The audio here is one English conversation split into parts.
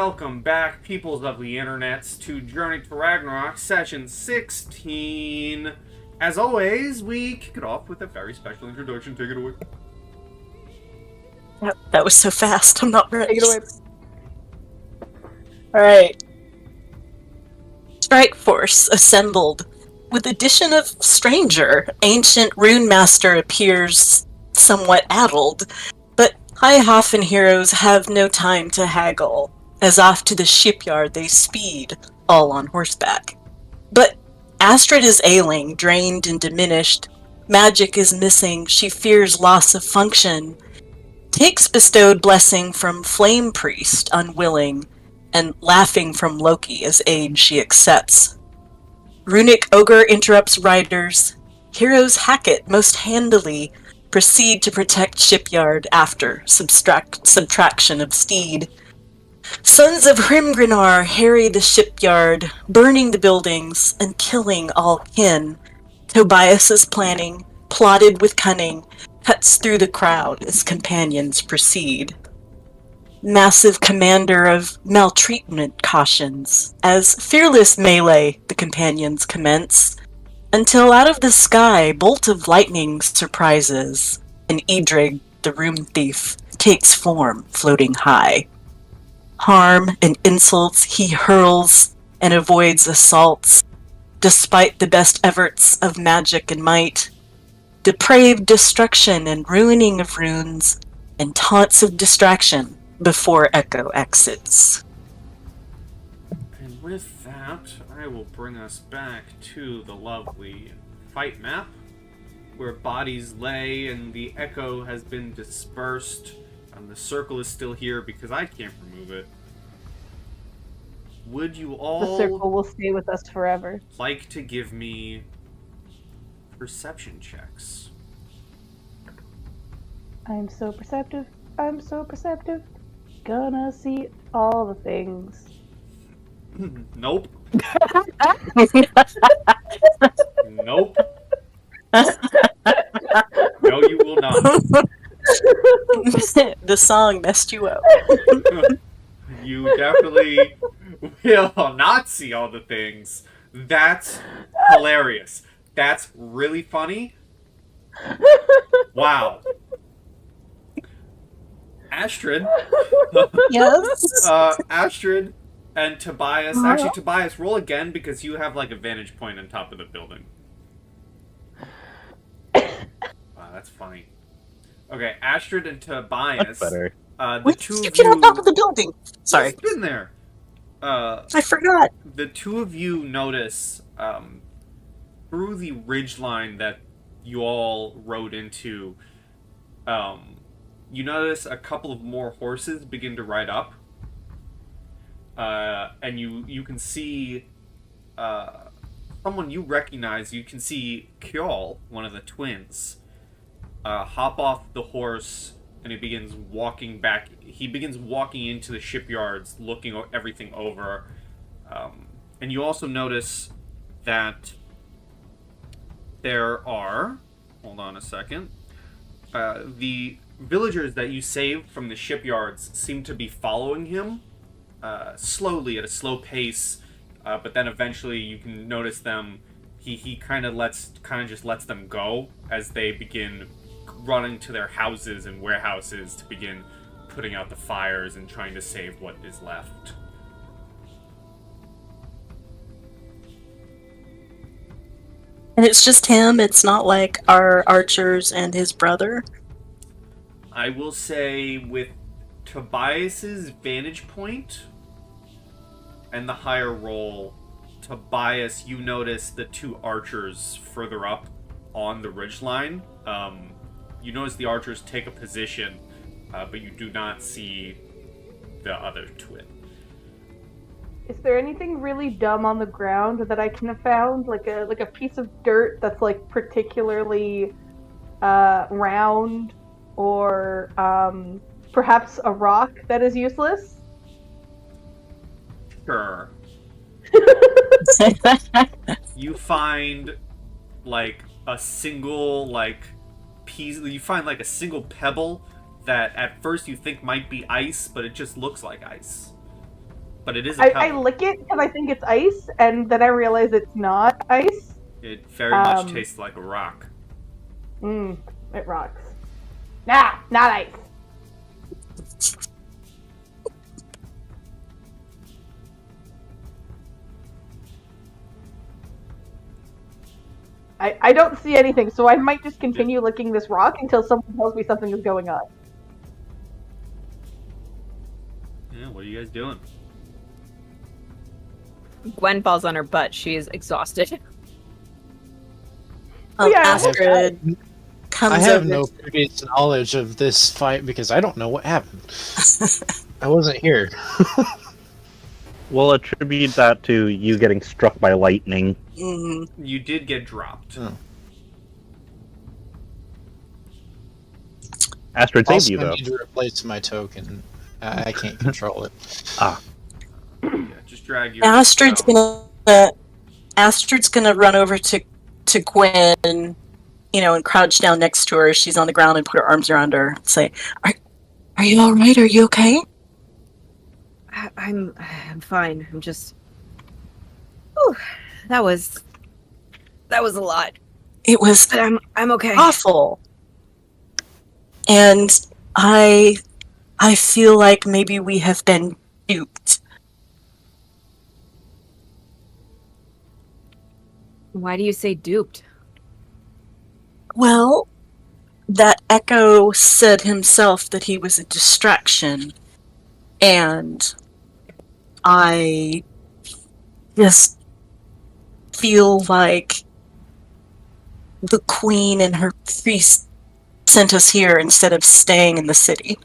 Welcome back, peoples of the internets, to Journey to Ragnarok, session 16. As always, we kick it off with a very special introduction. Take it away. That was so fast, I'm not ready. Take it away. Alright. Strike Force assembled. With addition of Stranger, ancient rune master appears somewhat addled, but High-Hoffen heroes have no time to haggle, as off to the shipyard they speed, all on horseback. But Astrid is ailing, drained and diminished. Magic is missing, she fears loss of function. Takes bestowed blessing from Flame Priest, unwilling, and laughing from Loki as aid she accepts. Runic Ogre interrupts riders. Heroes hack it most handily, proceed to protect shipyard after subtraction of steed. Sons of Hrimgrinar harry the shipyard, burning the buildings and killing all kin. Tobias's planning, plotted with cunning, cuts through the crowd as companions proceed. Massive commander of maltreatment cautions, as fearless melee the companions commence, until out of the sky bolt of lightning surprises, and Ydreg, the Rune Thief, takes form floating high. Harm and insults he hurls and avoids assaults, despite the best efforts of magic and might. Depraved destruction and ruining of runes, and taunts of distraction before Echo exits. And with that, I will bring us back to the lovely fight map, where bodies lay and the Echo has been dispersed, and the circle is still here because I can't remove it. Would you all The circle will stay with us forever. like to give me perception checks? I'm so perceptive. I'm so perceptive. Gonna see all the things. Nope. Nope. No, you will not. The song messed you up. You definitely will not see all the things. That's hilarious. That's really funny. Wow. Astrid. Yes. Astrid and Tobias. Actually, Tobias, roll again because you have like a vantage point on top of the building. Wow, that's funny. Okay, Astrid and Tobias. That's better. The two of Get on top you. of the building. Sorry, It's been there. I forgot. The two of you notice through the ridgeline that you all rode into. You notice a couple of more horses begin to ride up, and you can see someone you recognize. You can see Kjol, one of the twins, hop off the horse, and he begins walking back. He begins walking into the shipyards, looking everything over, and you also notice that there are. Hold on a second. The villagers that you saved from the shipyards seem to be following him slowly at a slow pace, but then eventually you can notice them. He kind of just lets them go as they begin running to their houses and warehouses to begin putting out the fires and trying to save what is left. And it's just him. It's not like our archers and his brother. I will say, with Tobias's vantage point and the higher roll, Tobias, you notice the two archers further up on the ridgeline. You notice the archers take a position, but you do not see the other twin. Is there anything really dumb on the ground that I can have found? Like a piece of dirt that's like particularly round? Or perhaps a rock that is useless? Sure. You find like a single piece. You find like a single pebble that at first you think might be ice, but it just looks like ice. but it is a I pebble. lick it because I think it's ice, and then I realize it's not ice. It very much tastes like a rock. It rocks. Nah, not ice. I don't see anything, so I might just continue licking this rock until someone tells me something is going on. Yeah, what are you guys doing? Gwen falls on her butt. She is exhausted. Astrid comes I have over. no previous knowledge of this fight because I don't know what happened. I wasn't here. We'll attribute that to you getting struck by lightning. You did get dropped. Oh. Astrid saved Also, you, I though. need to replace my token. I can't control it. Yeah, just drag your. Astrid's gonna run over to Gwen, and crouch down next to her. She's on the ground and put her arms around her and say, "Are you all right? Are you okay?" I'm fine. I'm just. Whew, that was a lot. It was But I'm okay. awful, and I feel like maybe we have been duped. Why do you say duped? Well, that Echo said himself that he was a distraction, and I just feel like the Queen and her priest sent us here instead of staying in the city.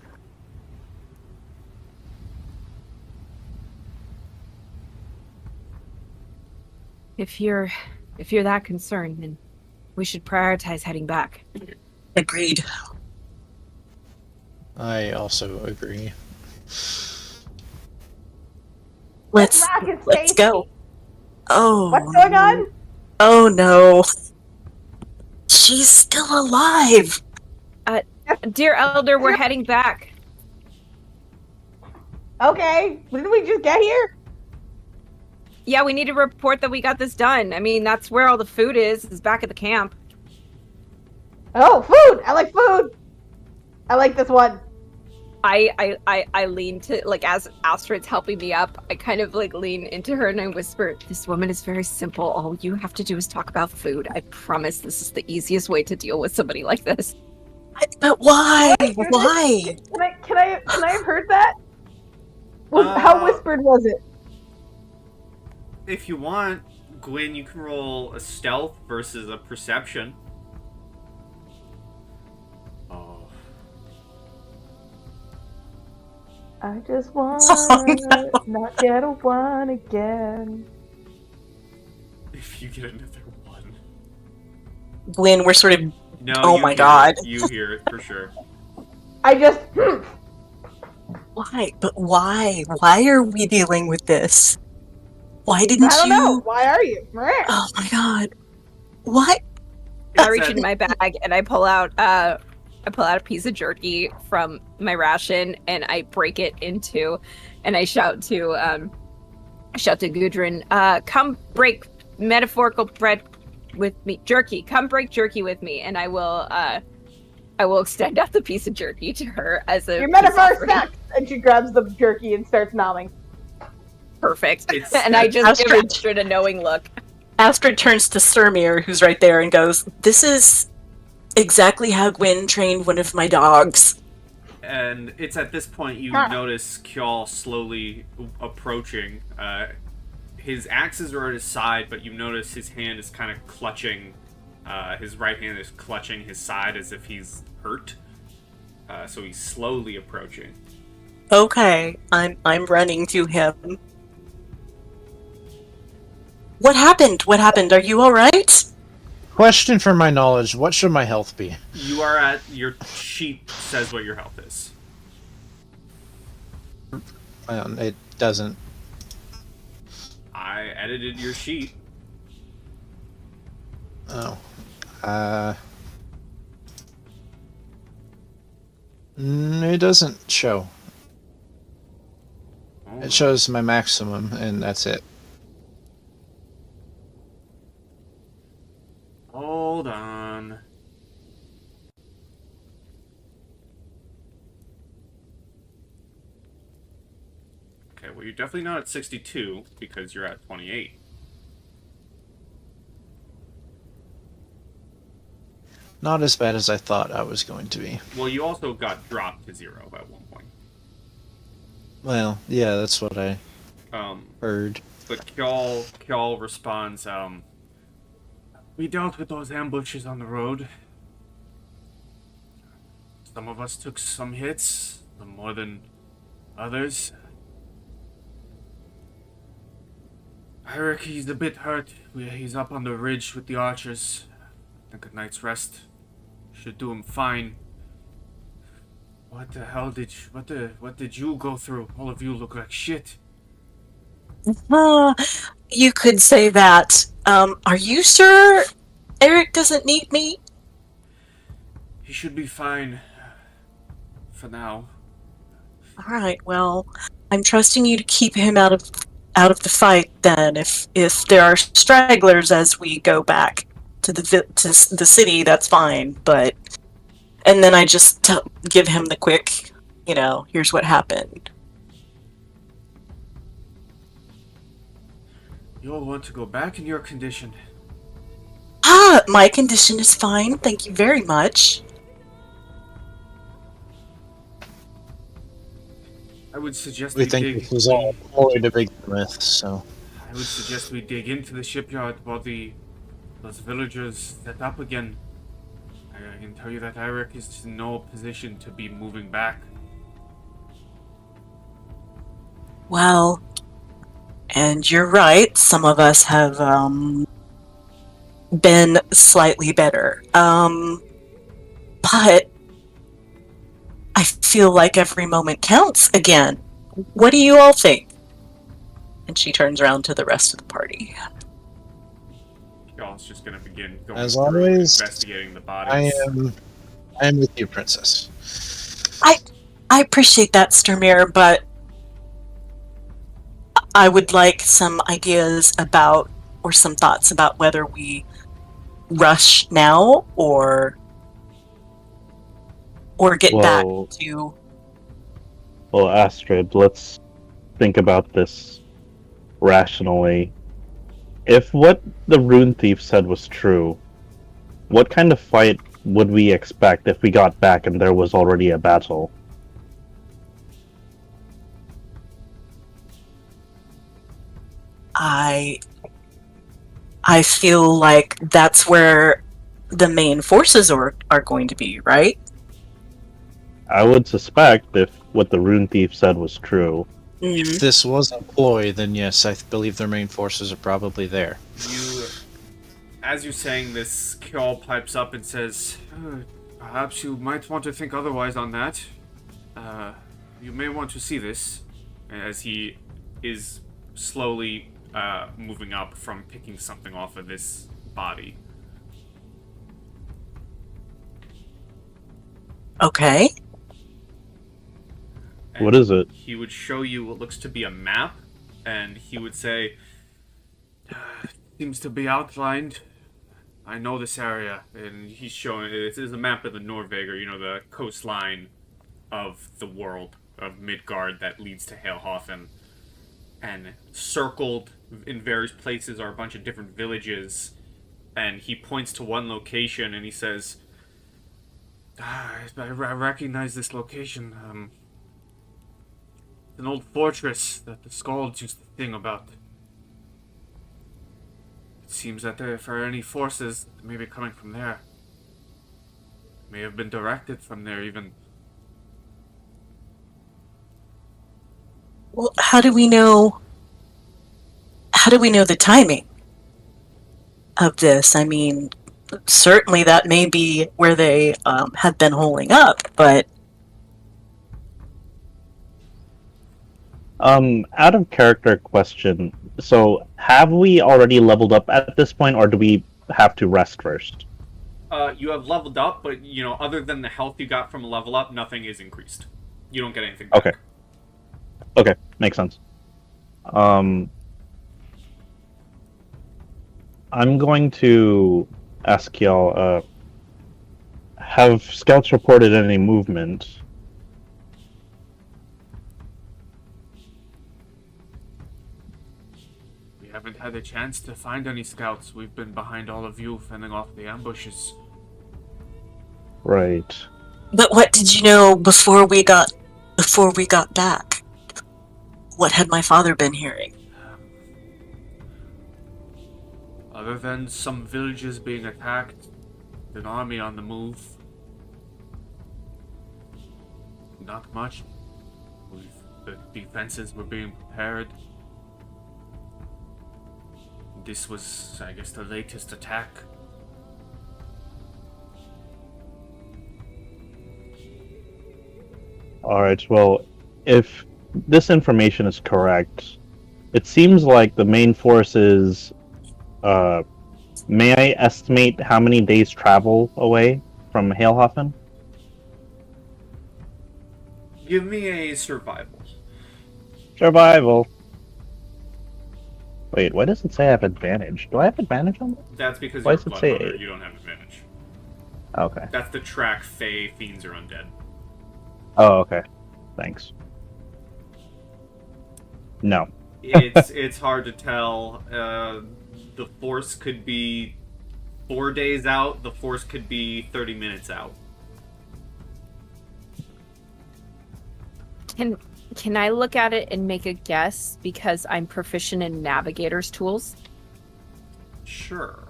If you're that concerned, then we should prioritize heading back. Agreed. I also agree. Let's rock is tasty. go. Oh. What's going on? Oh no. She's still alive. Dear Elder, we're heading back. Okay, didn't we just get here? Yeah, we need to report that we got this done. I mean, that's where all the food is back at the camp. Oh, food! I like food! I like this one. I lean to, like, as Astrid's helping me up, I kind of, like, lean into her and I whisper, "This woman is very simple. All you have to do is talk about food. I promise this is the easiest way to deal with somebody like this." But why? What? Why? Can I have heard that? How whispered was it? If you want, Gwen, you can roll a stealth versus a perception. Oh. I just want not get a one again. If you get another one. When we're sort of No, Oh you my hear God. it. You hear it for sure. I just why? But why? Why are we dealing with this? Why didn't I don't you? know. Why are you? Oh my god! What? I reach in my bag and I pull out a piece of jerky from my ration and I break it into, and I shout to Gudrun, "Come break metaphorical bread with me, jerky. Come break jerky with me," and I will extend out the piece of jerky to her as a Your peace metaphor offering. sucks! And she grabs the jerky and starts nomming. Perfect. It's- And I just give Astrid. Astrid a knowing look. Astrid turns to Surmir, who's right there, and goes, "This is exactly how Gwen trained one of my dogs." And it's at this point you notice Kjall slowly approaching. His axes are at his side, but you notice his hand is kind of clutching. His right hand is clutching his side as if he's hurt. So he's slowly approaching. Okay, I'm running to him. What happened? What happened? Are you all right? Question for my knowledge, what should my health be? You are at your sheet says what your health is. It doesn't. I edited your sheet. Oh. It doesn't show. Oh, It shows my maximum, and that's it. Hold on. Okay, well, you're definitely not at 62 because you're at 28. Not as bad as I thought I was going to be. Well, you also got dropped to 0 at one point. Well, yeah, that's what I Um, heard. but Kjall responds, we dealt with those ambushes on the road. Some of us took some hits, more than others. Ydreg, he's a bit hurt. He's up on the ridge with the archers. I think a night's rest should do him fine. What the hell what did you go through? All of you look like shit. You could say that. Are you sure Eric doesn't need me? He should be fine. For now. Alright, well, I'm trusting you to keep him out of the fight then. If there are stragglers as we go back to the city, that's fine, but... And then I just give him the quick, here's what happened. You'll want to go back in your condition. My condition is fine, thank you very much. I would suggest We think this was all ploy to begin with, so... I would suggest we dig into the shipyard while those villagers set up again. I can tell you that Ydreg is in no position to be moving back. Well, and you're right, some of us have, been slightly better. But I feel like every moment counts again. What do you all think? And she turns around to the rest of the party. Y'all's just gonna begin going As through always, investigating the bodies. I am with you, Princess. I appreciate that, Sturmir, but I would like some ideas about, or some thoughts about whether we rush now or get back to... Well, Astrid, let's think about this rationally. If what the Rune Thief said was true, what kind of fight would we expect if we got back and there was already a battle? I feel like that's where the main forces are going to be, right? I would suspect if what the Rune Thief said was true. If this was a ploy, then yes, I believe their main forces are probably there. As you're saying this, Kjall pipes up and says, perhaps you might want to think otherwise on that. You may want to see this, as he is slowly moving up from picking something off of this body. Okay. And what is it? He would show you what looks to be a map, and he would say, seems to be outlined. I know this area, and he's showing it is a map of the Norveger, the coastline of the world of Midgard that leads to Helhofen. And circled in various places are a bunch of different villages, and he points to one location and he says, I recognize this location. It's an old fortress that the Skalds used to sing about. It seems that if there are any forces that may be coming from there, may have been directed from there even. Well, how do we know the timing of this? I mean, certainly that may be where they have been holding up, but... Out of character question, so have we already leveled up at this point, or do we have to rest first? You have leveled up, but, other than the health you got from a level up, nothing is increased. You don't get anything back. Okay, makes sense. I'm going to ask y'all, have scouts reported any movement? We haven't had a chance to find any scouts. We've been behind all of you, fending off the ambushes. Right. But what did you know before we got back? What had my father been hearing? Other than some villages being attacked, an army on the move. Not much. The defenses were being prepared. This was, I guess, the latest attack. Alright, well, if this information is correct, it seems like the main force is, may I estimate how many days travel away from Halehofen? Give me a survival. Survival. Wait, why does it say I have advantage? Do I have advantage on that? That's because Why you're does a it blood say mother, 8? you don't have advantage. Okay. That's the track Fey, fiends, or undead. Oh, okay. Thanks. No. It's hard to tell. The force could be 4 days out. The force could be 30 minutes out. Can I look at it and make a guess because I'm proficient in navigator's tools? Sure.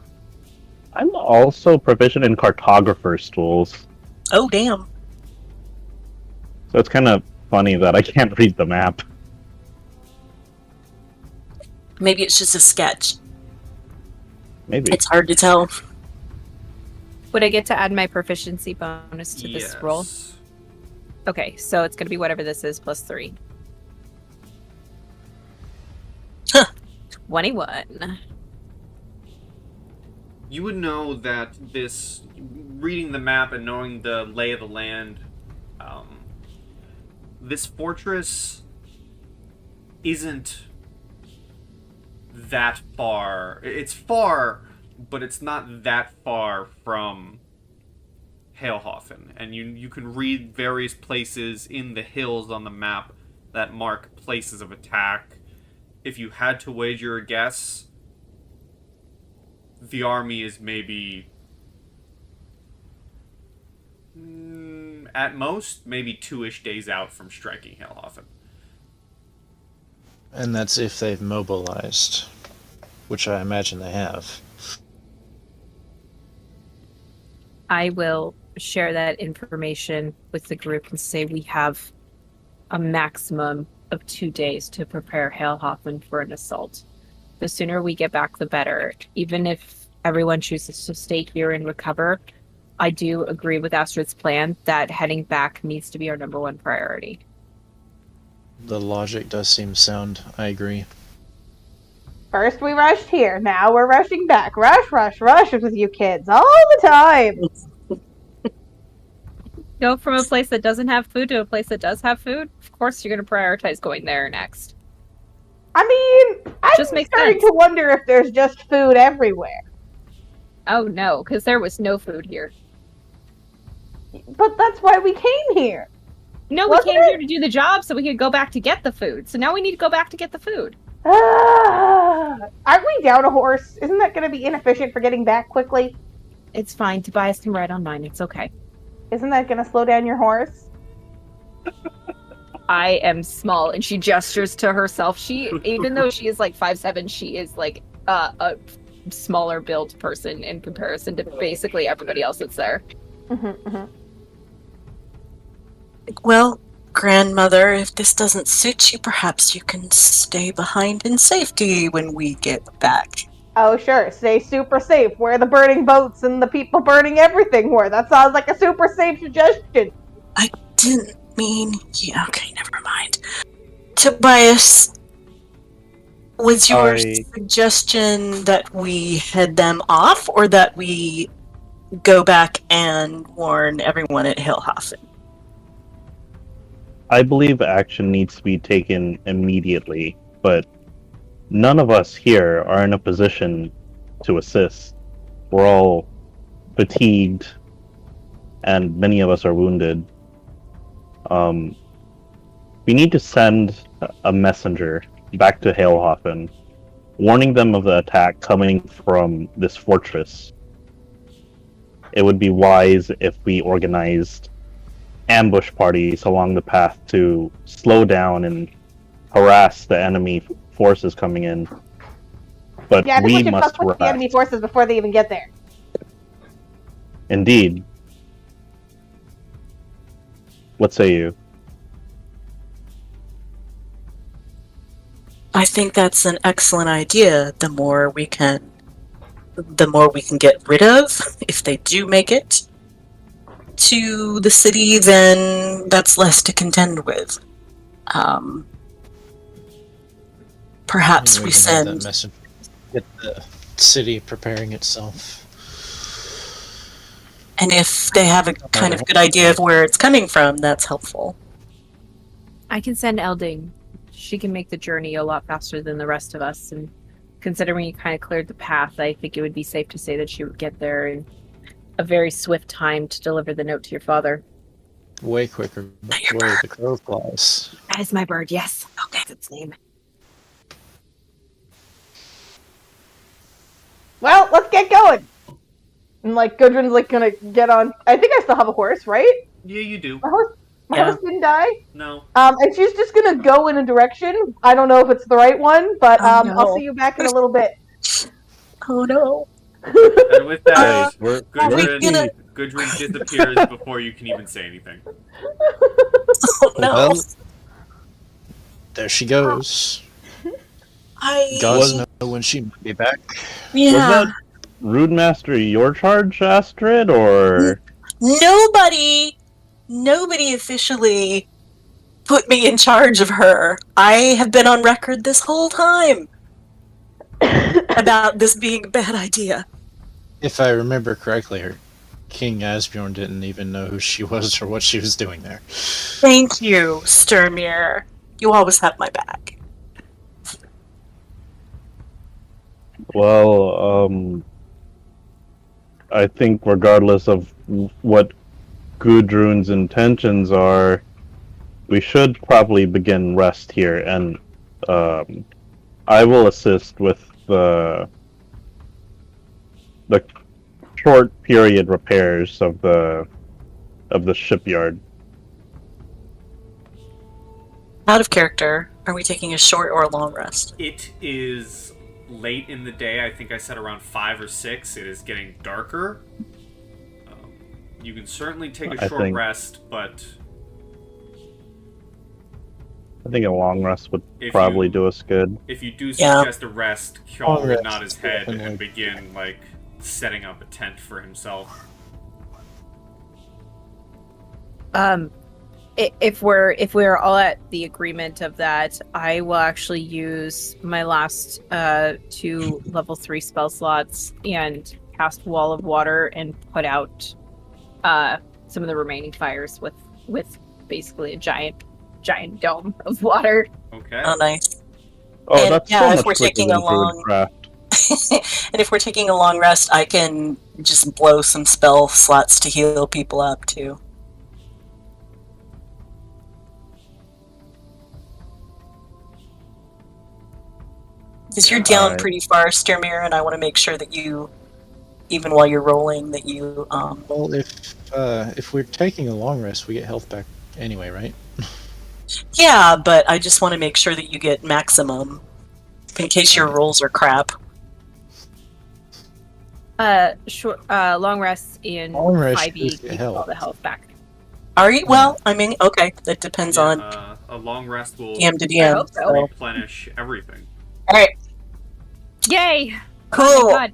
I'm also proficient in cartographer's tools, Oh, damn. so it's kind of funny that I can't read the map. Maybe it's just a sketch. Maybe. It's hard to tell. Would I get to add my proficiency bonus to this roll? Okay, so it's going to be whatever this is plus 3. Huh. 21. You would know that this, reading the map and knowing the lay of the land, this fortress isn't that far. It's far, but it's not that far from Halehofen. And you can read various places in the hills on the map that mark places of attack. If you had to wager a guess, the army is maybe at most maybe 2-ish days out from striking Halehofen. And that's if they've mobilized, which I imagine they have. I will share that information with the group and say we have a maximum of 2 days to prepare Halehofen for an assault. The sooner we get back, the better. Even if everyone chooses to stay here and recover, I do agree with Astrid's plan that heading back needs to be our number one priority. The logic does seem sound. I agree. First we rushed here, now we're rushing back. Rush, rush, rush with you kids all the time. Go from a place that doesn't have food to a place that does have food? Of course you're going to prioritize going there next. I mean, I'm Just makes starting sense. to wonder if there's just food everywhere. Oh no, because there was no food here. But that's why we came here. No, we Wasn't came it? here to do the job so we could go back to get the food. So now we need to go back to get the food. Aren't we down a horse? Isn't that going to be inefficient for getting back quickly? It's fine. Tobias can ride on mine. It's okay. Isn't that going to slow down your horse? I am small, and she gestures to herself. She, even though she is like 5'7", she is like a smaller build person in comparison to basically everybody else that's there. Well, grandmother, if this doesn't suit you, perhaps you can stay behind in safety when we get back. Oh, sure. Stay super safe. Where the burning boats and the people burning everything were. That sounds like a super safe suggestion. I didn't mean... Yeah, okay, never mind. Tobias, was your suggestion that we head them off, or that we go back and warn everyone at Halehofen? I believe action needs to be taken immediately, but none of us here are in a position to assist. We're all fatigued, and many of us are wounded. We need to send a messenger back to Hailhofen, warning them of the attack coming from this fortress. It would be wise if we organized ambush parties along the path to slow down and harass the enemy forces coming in. But Yeah, I think we should must fuck with the rest. enemy forces before they even get there. Indeed. What say you? I think that's an excellent idea. The more we can get rid of, if they do make it to the city, then that's less to contend with. Perhaps we can have send. that message. Get the city preparing itself. And if they have a kind of good idea of where it's coming from, that's helpful. I can send Elding. She can make the journey a lot faster than the rest of us, and considering you kind of cleared the path, I think it would be safe to say that she would get there in a very swift time to deliver the note to your father. Way quicker before the crow flies. That is my bird, yes. Okay, that's its name. Well, let's get going. And like Gudrun's like gonna get on. I think I still have a horse, right? Yeah, you do. My horse didn't die. No. And she's just gonna go in a direction. I don't know if it's the right one, but Oh, no. I'll see you back in a little bit. Oh no. And with that, We're Gudrun disappears before you can even say anything. Oh no. Well, there she goes. God knows when she might be back. Yeah. Was that Rude Master your charge, Astrid, or Nobody officially put me in charge of her. I have been on record this whole time about this being a bad idea. If I remember correctly, her King Asbjorn didn't even know who she was or what she was doing there. Thank you, Sturmir. You always have my back. well, I think regardless of what Gudrun's intentions are, we should probably begin rest here, and I will assist with the short period repairs of the shipyard. Out of character, are we taking a short or a long rest? It is late in the day. I think I said around 5 or 6. It is getting darker. You can certainly take a short rest, but I think a long rest would probably do us good. if you do suggest a rest, Kjol would nod his head definitely. and begin setting up a tent for himself. If we're all at the agreement of that, I will actually use my last 2 level 3 spell slots and cast Wall of Water and put out some of the remaining fires with basically a giant dome of water. Okay. Oh, nice. Oh, And, that's yeah, so if much we're quicker taking than a long- Druidcraft. And if we're taking a long rest, I can just blow some spell slots to heal people up, too. Because you're down Alright. pretty far, Sturmir, and I want to make sure that you, even while you're rolling, that you, Well, if we're taking a long rest, we get health back anyway, right? yeah, but I just want to make sure that you get maximum, in case your rolls are crap. Long rests in Long rest 5e gives you keep health. all the health back. Are you? Well, I mean, okay, that depends Yeah, on a long rest will DM to I DM. hope so. So. replenish everything. Alright, Yay! cool. Oh my God.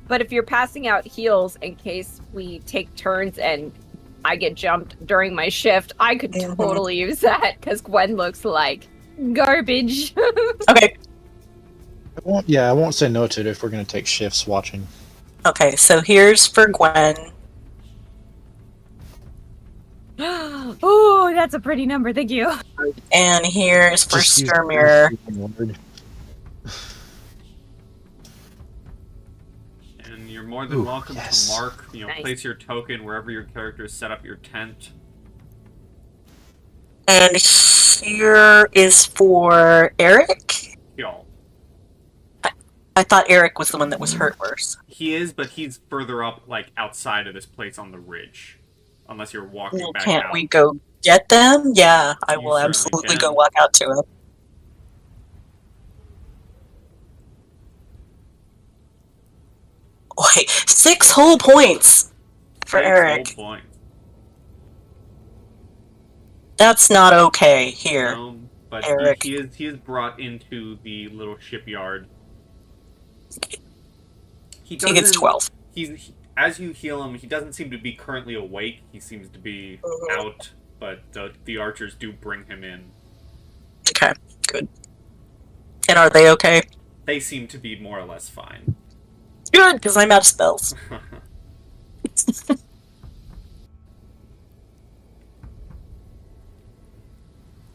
But if you're passing out heals in case we take turns and I get jumped during my shift, I could Mhm. totally use that because Gwen looks like garbage. Okay, I won't say no to it if we're going to take shifts watching. okay, so here's for Gwen. Oh, that's a pretty number. Thank you. And here's for Just use Sturmir. the word. more than welcome yes. to mark, Nice. place your token wherever your character has set up your tent. And here is for Eric? Y'all. I thought Eric was the one that was hurt worse. He is, but he's further up, like, outside of this place on the ridge. Unless you're walking Well, back can't out. we go get them? Yeah, I You will certainly absolutely can. go walk out to it. Wait, 6 whole points for Takes Eric. whole point. That's not okay here. No, but Eric. he is brought into the little shipyard. He gets 12. As you heal him, he doesn't seem to be currently awake. He seems to be out, but the archers do bring him in. Okay, good. And are they okay? They seem to be more or less fine. Good, because I'm out of spells.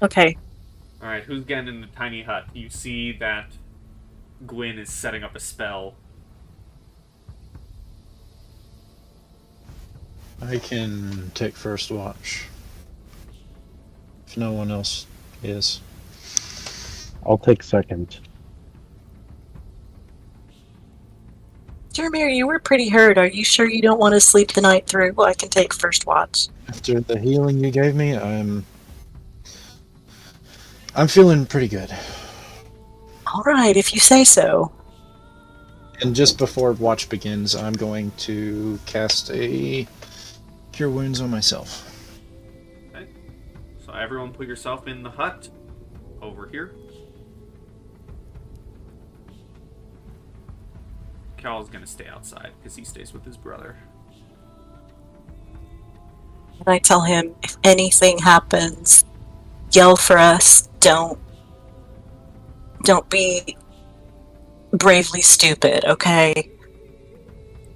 Okay. Alright, who's getting in the tiny hut? You see that Gwyn is setting up a spell. I can take first watch. If no one else is. I'll take second. Jeremy, you were pretty hurt. Are you sure you don't want to sleep the night through? Well, I can take first watch. After the healing you gave me, I'm feeling pretty good. All right, if you say so. And just before watch begins, I'm going to cast a Cure Wounds on myself. Okay. So everyone put yourself in the hut. Over here. Cal's gonna stay outside, because he stays with his brother. And I tell him, if anything happens, yell for us. Don't be bravely stupid, okay?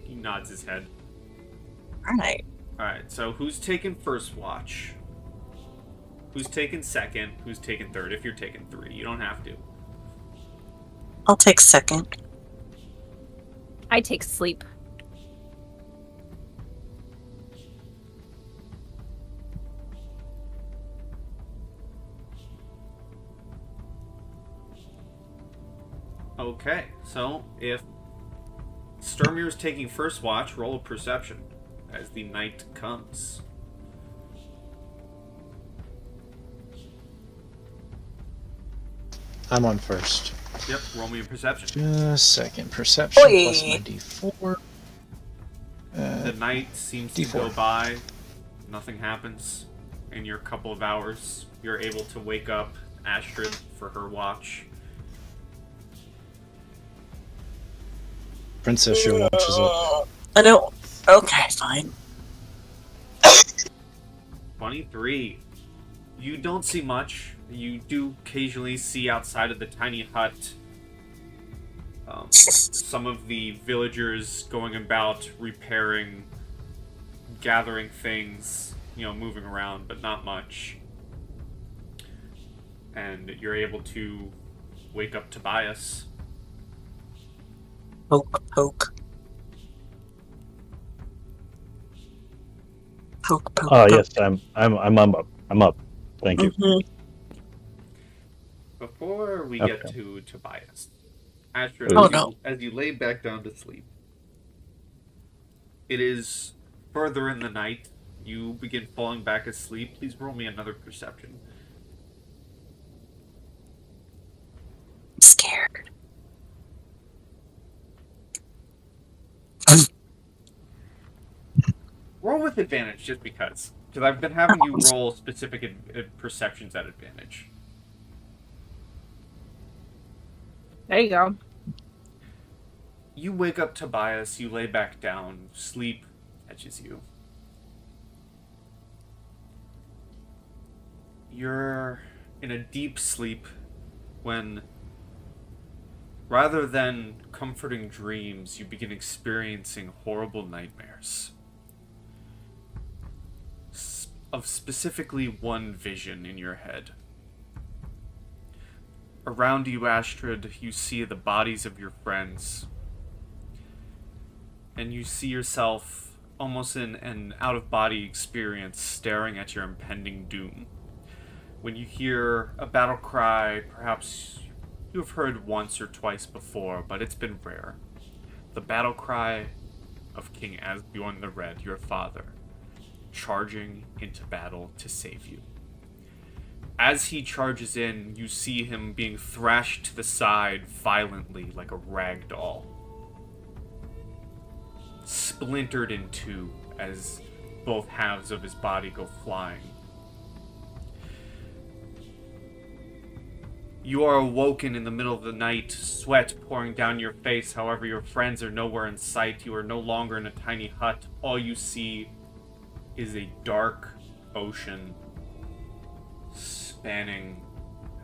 He nods his head. Alright. Alright, so who's taking first watch? Who's taking second? Who's taking third? If you're taking 3, you don't have to. I'll take second. I take sleep. Okay, so if Sturmir's taking first watch, roll a perception as the night comes. I'm on first. Yep, roll me a perception. Just second. Perception Oi. plus my D4. The night seems to D4. go by, nothing happens. In your couple of hours, you're able to wake up Astrid for her watch. Princess, your watch is up. I know. Okay, fine. 23. You don't see much. You do occasionally see outside of the tiny hut some of the villagers going about repairing, gathering things, moving around, but not much. And you're able to wake up Tobias. Poke, poke. Poke, poke, Oh poke. yes, I'm up. I'm up. Thank you. Mhm. Before we Okay. get to Tobias, Astrid, Oh, as, no. as you lay back down to sleep, it is further in the night. You begin falling back asleep. Please roll me another perception. I'm scared. Roll with advantage, just because. Because I've been having you roll specific perceptions at advantage. There you go. You wake up Tobias, you lay back down, sleep catches you. You're in a deep sleep when, rather than comforting dreams, you begin experiencing horrible nightmares. Of specifically one vision in your head. Around you, Astrid, you see the bodies of your friends. and you see yourself almost in an out-of-body experience staring at your impending doom. When you hear a battle cry, perhaps you have heard once or twice before, but it's been rare. The battle cry of King Asbjorn the Red, your father, charging into battle to save you. As he charges in, you see him being thrashed to the side violently like a rag doll. Splintered in two as both halves of his body go flying. You are awoken in the middle of the night, sweat pouring down your face. However, your friends are nowhere in sight. You are no longer in a tiny hut. All you see is a dark ocean spanning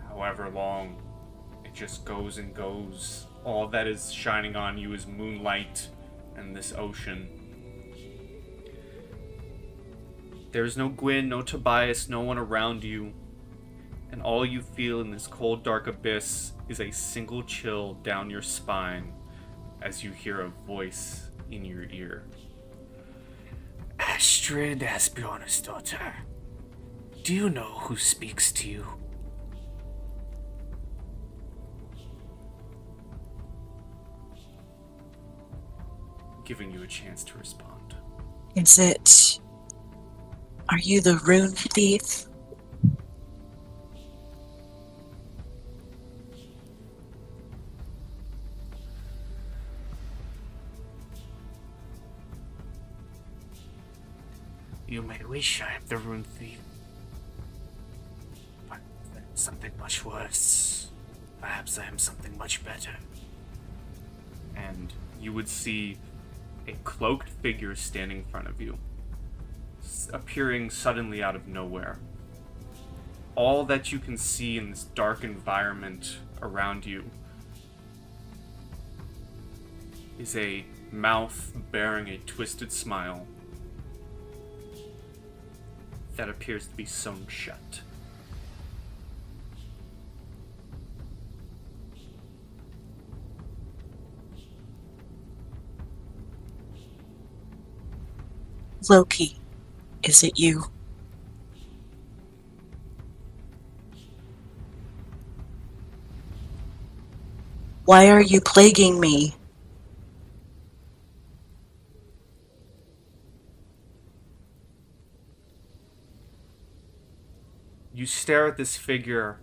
however long. It just goes and goes. All that is shining on you is moonlight and this ocean. There's no Gwyn, no Tobias, no one around you. And all you feel in this cold, dark abyss is a single chill down your spine as you hear a voice in your ear. Astrid Asbjorn's daughter, do you know who speaks to you? Giving you a chance to respond. Is it... Are you the Rune Thief? You may wish I am the Rune Thief, but there's something much worse. Perhaps I am something much better. And you would see a cloaked figure standing in front of you, appearing suddenly out of nowhere. All that you can see in this dark environment around you is a mouth bearing a twisted smile that appears to be sewn shut. Loki, is it you? Why are you plaguing me? You stare at this figure,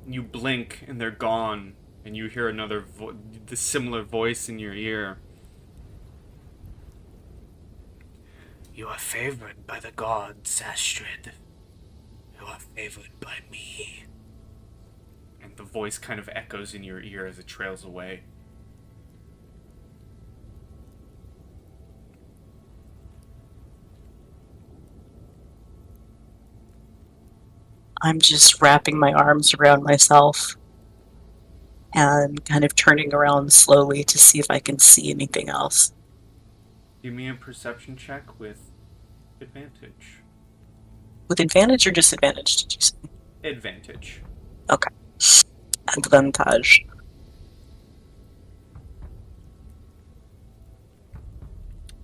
you blink and they're gone, and you hear another the similar voice in your ear. You are favored by the gods, Astrid. You are favored by me. And the voice kind of echoes in your ear as it trails away. I'm just wrapping my arms around myself and kind of turning around slowly to see if I can see anything else. Give me a perception check with advantage. With advantage or disadvantage, did you say? Advantage. Okay. Advantage.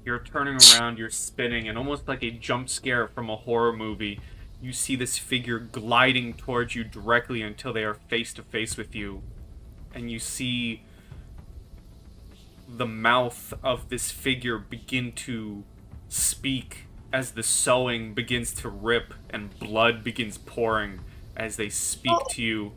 You're turning around, you're spinning, and almost like a jump scare from a horror movie, you see this figure gliding towards you directly until they are face to face with you. And you see the mouth of this figure begin to speak as the sewing begins to rip and blood begins pouring as they speak to you.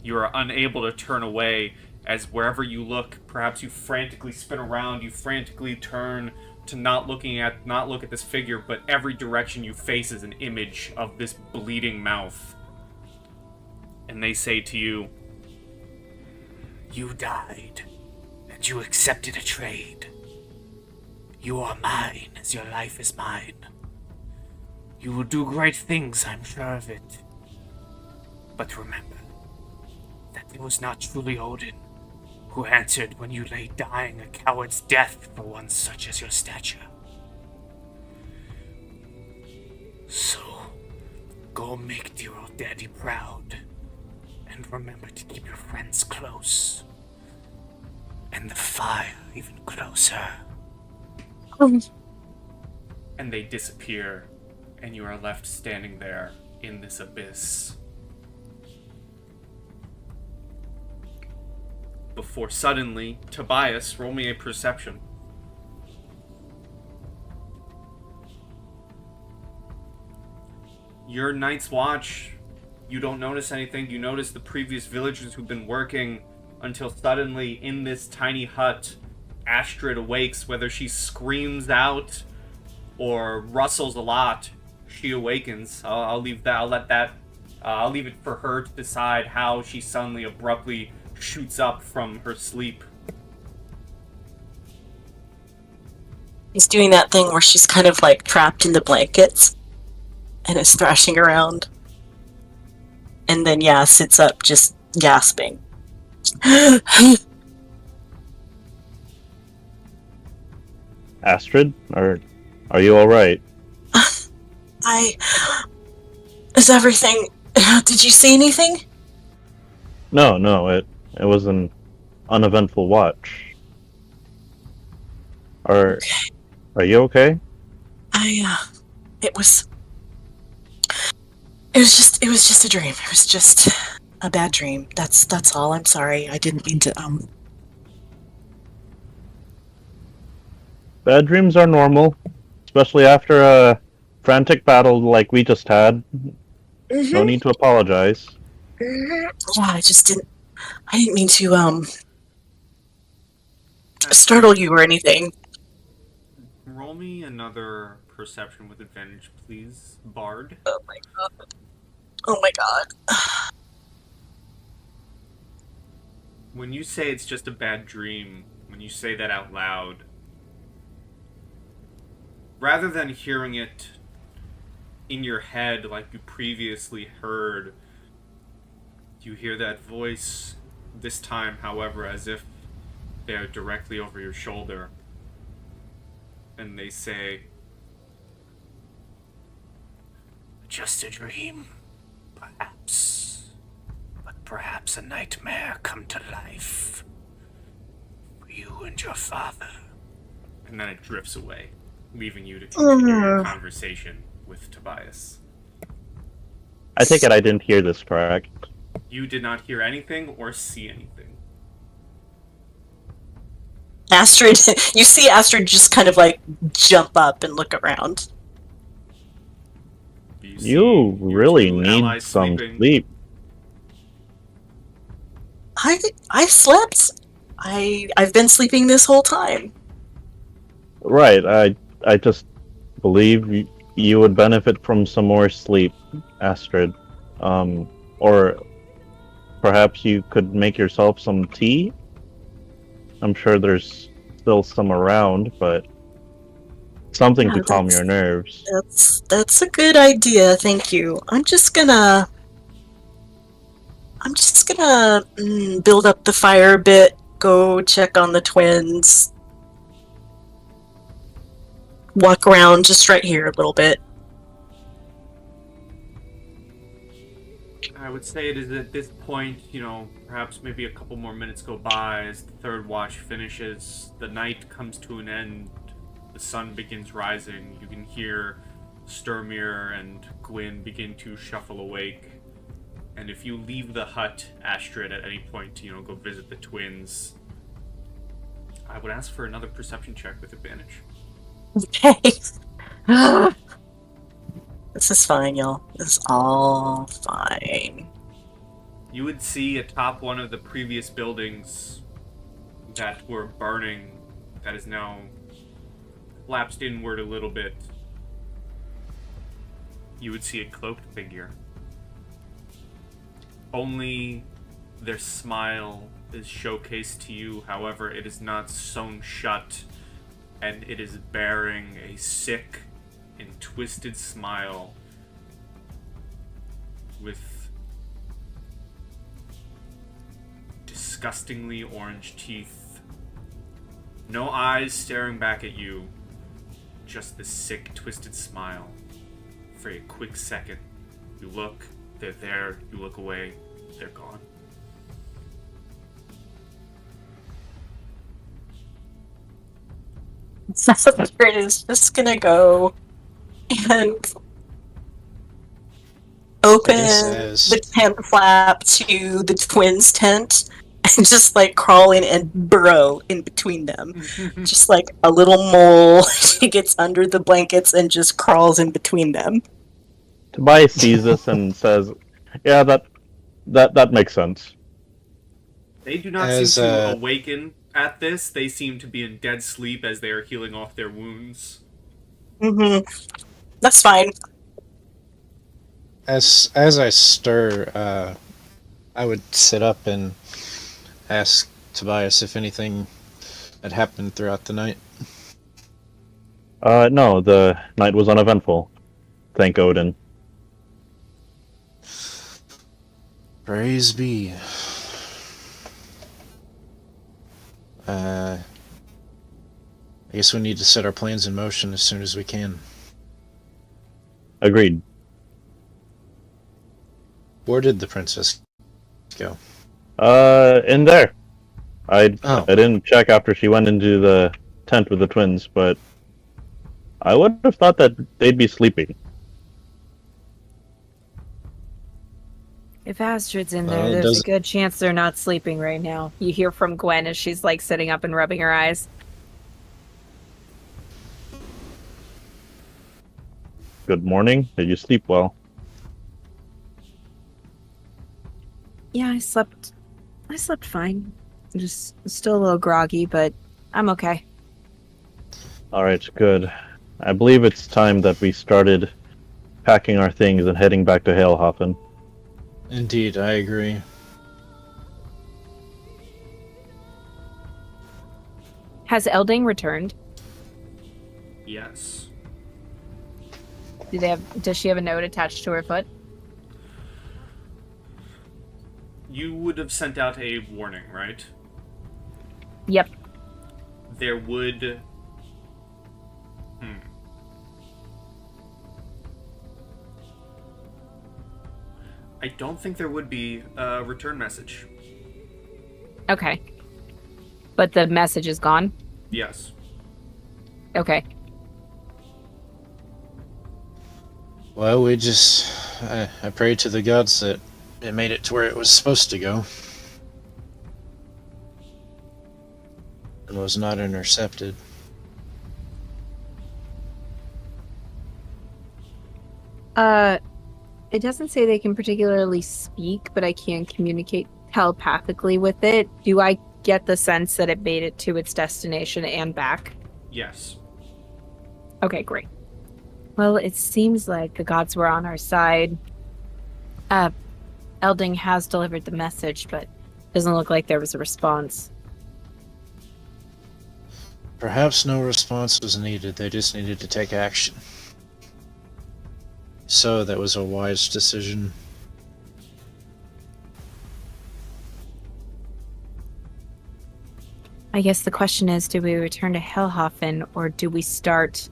You are unable to turn away as wherever you look, perhaps you frantically spin around, you frantically turn to not look at this figure, but every direction you face is an image of this bleeding mouth. And they say to you, You died, and you accepted a trade. You are mine, as your life is mine. You will do great things, I'm sure of it. But remember that it was not truly Odin who answered when you lay dying a coward's death for one such as your stature. So, go make dear old daddy proud, and remember to keep your friends close, and the fire even closer. And they disappear, and you are left standing there in this abyss. Before suddenly, Tobias, roll me a perception. Your night's watch, you don't notice anything. You notice the previous villagers who've been working until suddenly in this tiny hut, Astrid awakes. Whether she screams out or rustles a lot, she awakens. I'll leave that. I'll leave it for her to decide how she suddenly abruptly shoots up from her sleep. He's doing that thing where she's kind of like trapped in the blankets and is thrashing around. And then, yeah, sits up just gasping. Astrid, are you alright? Is everything... Did you see anything? No, it was an uneventful watch. Are you okay? It was just a dream. It was just a bad dream. That's all. I'm sorry. I didn't mean to, Bad dreams are normal, especially after a frantic battle like we just had. No need to apologize. Yeah, I didn't mean to, startle you or anything. Roll me another perception with advantage, please, Bard. Oh my god. Oh my god. When you say it's just a bad dream, when you say that out loud, rather than hearing it in your head like you previously heard, you hear that voice, this time, however, as if they are directly over your shoulder. And they say, Just a dream, perhaps. But perhaps a nightmare come to life. For you and your father. and then it drifts away, leaving you to continue your conversation with Tobias. I take it I didn't hear this correct. You did not hear anything or see anything. Astrid, you see Astrid just kind of like jump up and look around. You really two need allies some sleeping. sleep. I slept. I've been sleeping this whole time. Right, I just believe you would benefit from some more sleep, Astrid. Or perhaps you could make yourself some tea? I'm sure there's still some around, but something to calm your nerves. That's a good idea, thank you. I'm just gonna build up the fire a bit, go check on the twins, walk around just right here a little bit. I would say it is at this point, perhaps maybe a couple more minutes go by as the third watch finishes. The night comes to an end. The sun begins rising. You can hear Sturmir and Gwyn begin to shuffle awake. And if you leave the hut, Astrid, at any point to, go visit the twins, I would ask for another perception check with advantage. Okay. This is fine, y'all. This is all fine. You would see atop one of the previous buildings that were burning, that is now collapsed inward a little bit. You would see a cloaked figure. Only their smile is showcased to you, however, it is not sewn shut, and it is bearing a sick and twisted smile with disgustingly orange teeth. No eyes staring back at you, just this sick, twisted smile. For a quick second, you look, they're there, you look away, they're gone. Astrid is just gonna go and open as- the tent flap to the twins' tent and just like crawl in and burrow in between them. Just like a little mole, she gets under the blankets and just crawls in between them. Tobias sees this and says, "Yeah, that makes sense." They do not As, seem to awaken at this. They seem to be in dead sleep as they are healing off their wounds. That's fine. As I stir, I would sit up and ask Tobias if anything had happened throughout the night. No, the night was uneventful. Thank Odin. Praise be. I guess we need to set our plans in motion as soon as we can. Agreed. Where did the princess go? In there. I Oh. didn't check after she went into the tent with the twins, but I would have thought that they'd be sleeping. If Astrid's in there, Well, it there's a doesn't- good chance they're not sleeping right now. You hear from Gwen as she's like sitting up and rubbing her eyes. Good morning. Did you sleep well? Yeah, I slept fine. I'm just still a little groggy, but I'm okay. Alright, good. I believe it's time that we started packing our things and heading back to Hailhofen. Indeed, I agree. Has Elding returned? Yes. Does she have a note attached to her foot? You would have sent out a warning, right? Yep. There would... I don't think there would be a return message. Okay. But the message is gone? Yes. Okay. Well, we just... I prayed to the gods that it made it to where it was supposed to go. And was not intercepted. It doesn't say they can particularly speak, but I can communicate telepathically with it. Do I get the sense that it made it to its destination and back? Yes. Okay, great. Well, it seems like the gods were on our side. Elding has delivered the message, but doesn't look like there was a response. Perhaps no response was needed, they just needed to take action. So that was a wise decision. I guess the question is, do we return to Hellhofen, or do we start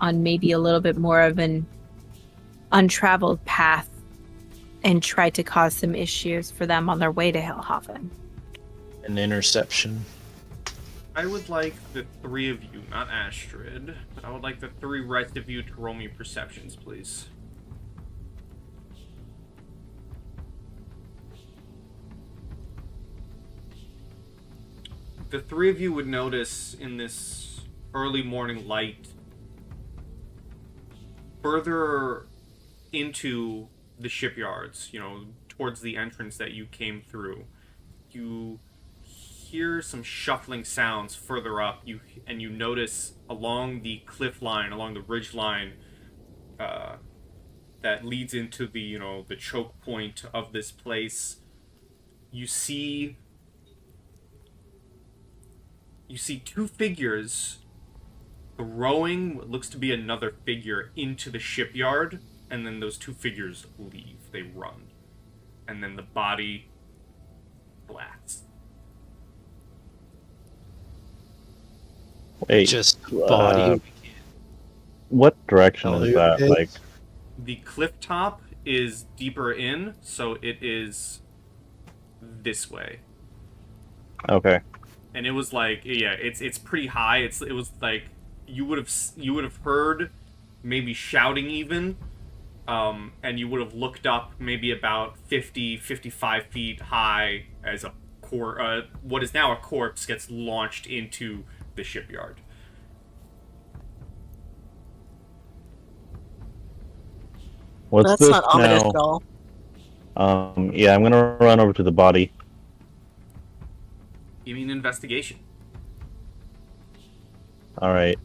on maybe a little bit more of an untraveled path and try to cause some issues for them on their way to Hellhofen? An interception. I would like the three of you, not Astrid, but I would like the three rest of you to roll me perceptions, please. The three of you would notice in this early morning light, further into the shipyards, towards the entrance that you came through, you hear some shuffling sounds further up, and you notice along the cliff line, along the ridge line, that leads into the the choke point of this place. You see two figures throwing what looks to be another figure into the shipyard, and then those two figures leave. They run, and then the body blasts. Wait, Just body. what direction is that? It's- Like, The cliff top is deeper in, so it is this way. okay. And it was like, yeah, it's pretty high. It was like you would have heard maybe shouting even, and you would have looked up maybe about 55 feet high as what is now a corpse gets launched into the shipyard. What's That's this not ominous now? at all. Yeah, I'm gonna run over to the body. You mean investigation? All right.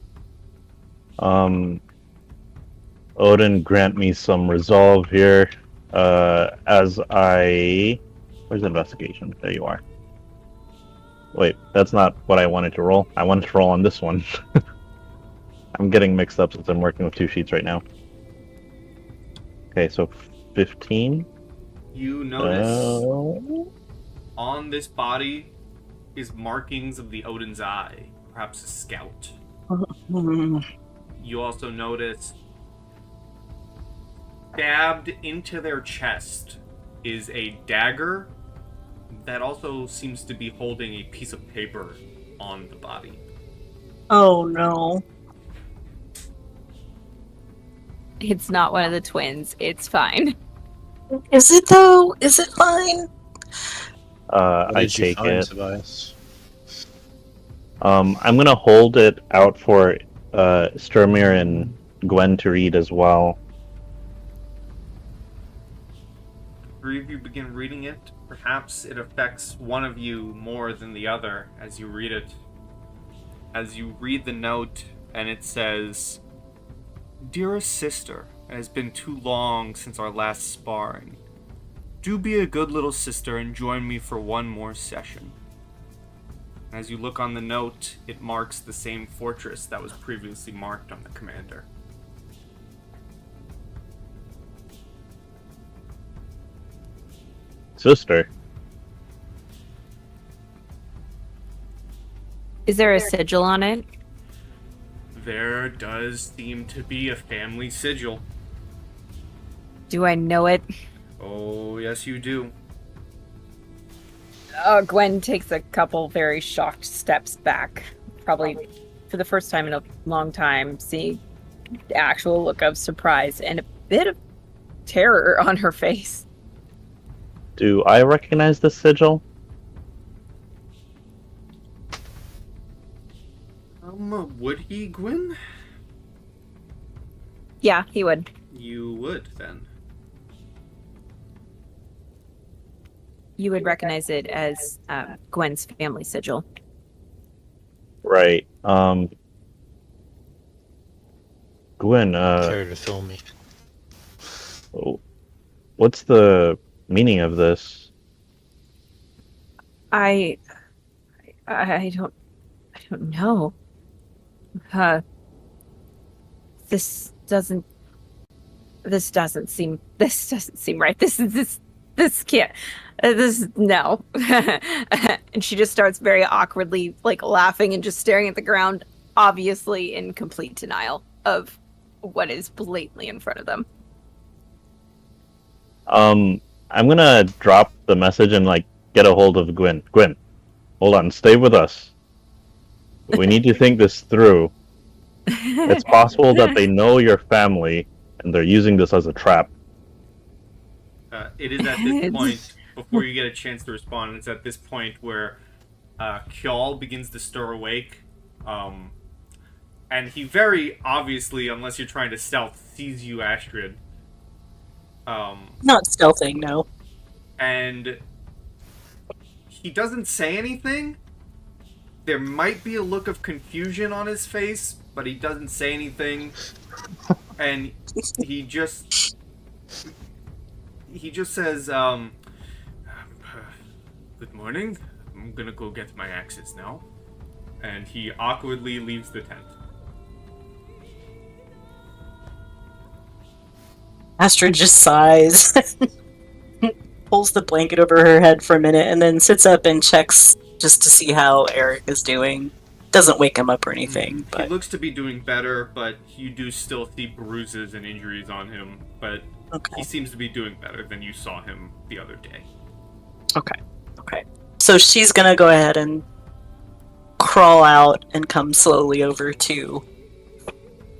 Odin, grant me some resolve here. As I... Where's investigation? There you are. Wait, that's not what I wanted to roll. I wanted to roll on this one. I'm getting mixed up since I'm working with 2 sheets right now. Okay, so 15. You notice on this body is markings of the Odin's Eye, perhaps a scout. You also notice stabbed into their chest is a dagger that also seems to be holding a piece of paper on the body. Oh no. It's not one of the twins. It's fine. Is it though? Is it fine? What I did you take find, it. Tobias? I'm gonna hold it out for Sturmir and Gwen to read as well. Three of you begin reading it. Perhaps it affects one of you more than the other as you read it. As you read the note, and it says, "Dearest sister, it has been too long since our last sparring. Do be a good little sister and join me for one more session." As you look on the note, it marks the same fortress that was previously marked on the commander. Sister. Is there a sigil on it? There does seem to be a family sigil. Do I know it? Oh, yes you do. Gwen takes a couple very shocked steps back, probably for the first time in a long time, seeing the actual look of surprise and a bit of terror on her face. Do I recognize this sigil? Would he, Gwyn? Yeah, he would. You would, then. You would recognize it as Gwen's family sigil. Right. Gwen, Care to fill me? what's the meaning of this? I don't know. This doesn't seem right. This can't. No. And she just starts very awkwardly, like, laughing and just staring at the ground, obviously in complete denial of what is blatantly in front of them. I'm gonna drop the message and, like, get a hold of Gwen. Gwen, hold on, stay with us. We need to think this through. It's possible that they know your family and they're using this as a trap. It is at this point, before you get a chance to respond, it's at this point where Kjall begins to stir awake. And he very obviously, unless you're trying to stealth, sees you, Astrid. Not stealthing, no. And he doesn't say anything. There might be a look of confusion on his face, but he doesn't say anything. And he just says, "Good morning. I'm gonna go get my axes now." And he awkwardly leaves the tent. Astrid just sighs, pulls the blanket over her head for a minute, and then sits up and checks just to see how Eric is doing. Doesn't wake him up or anything. But He looks to be doing better, but you do still see bruises and injuries on him. But okay. he seems to be doing better than you saw him the other day. Okay. So she's gonna go ahead and crawl out and come slowly over to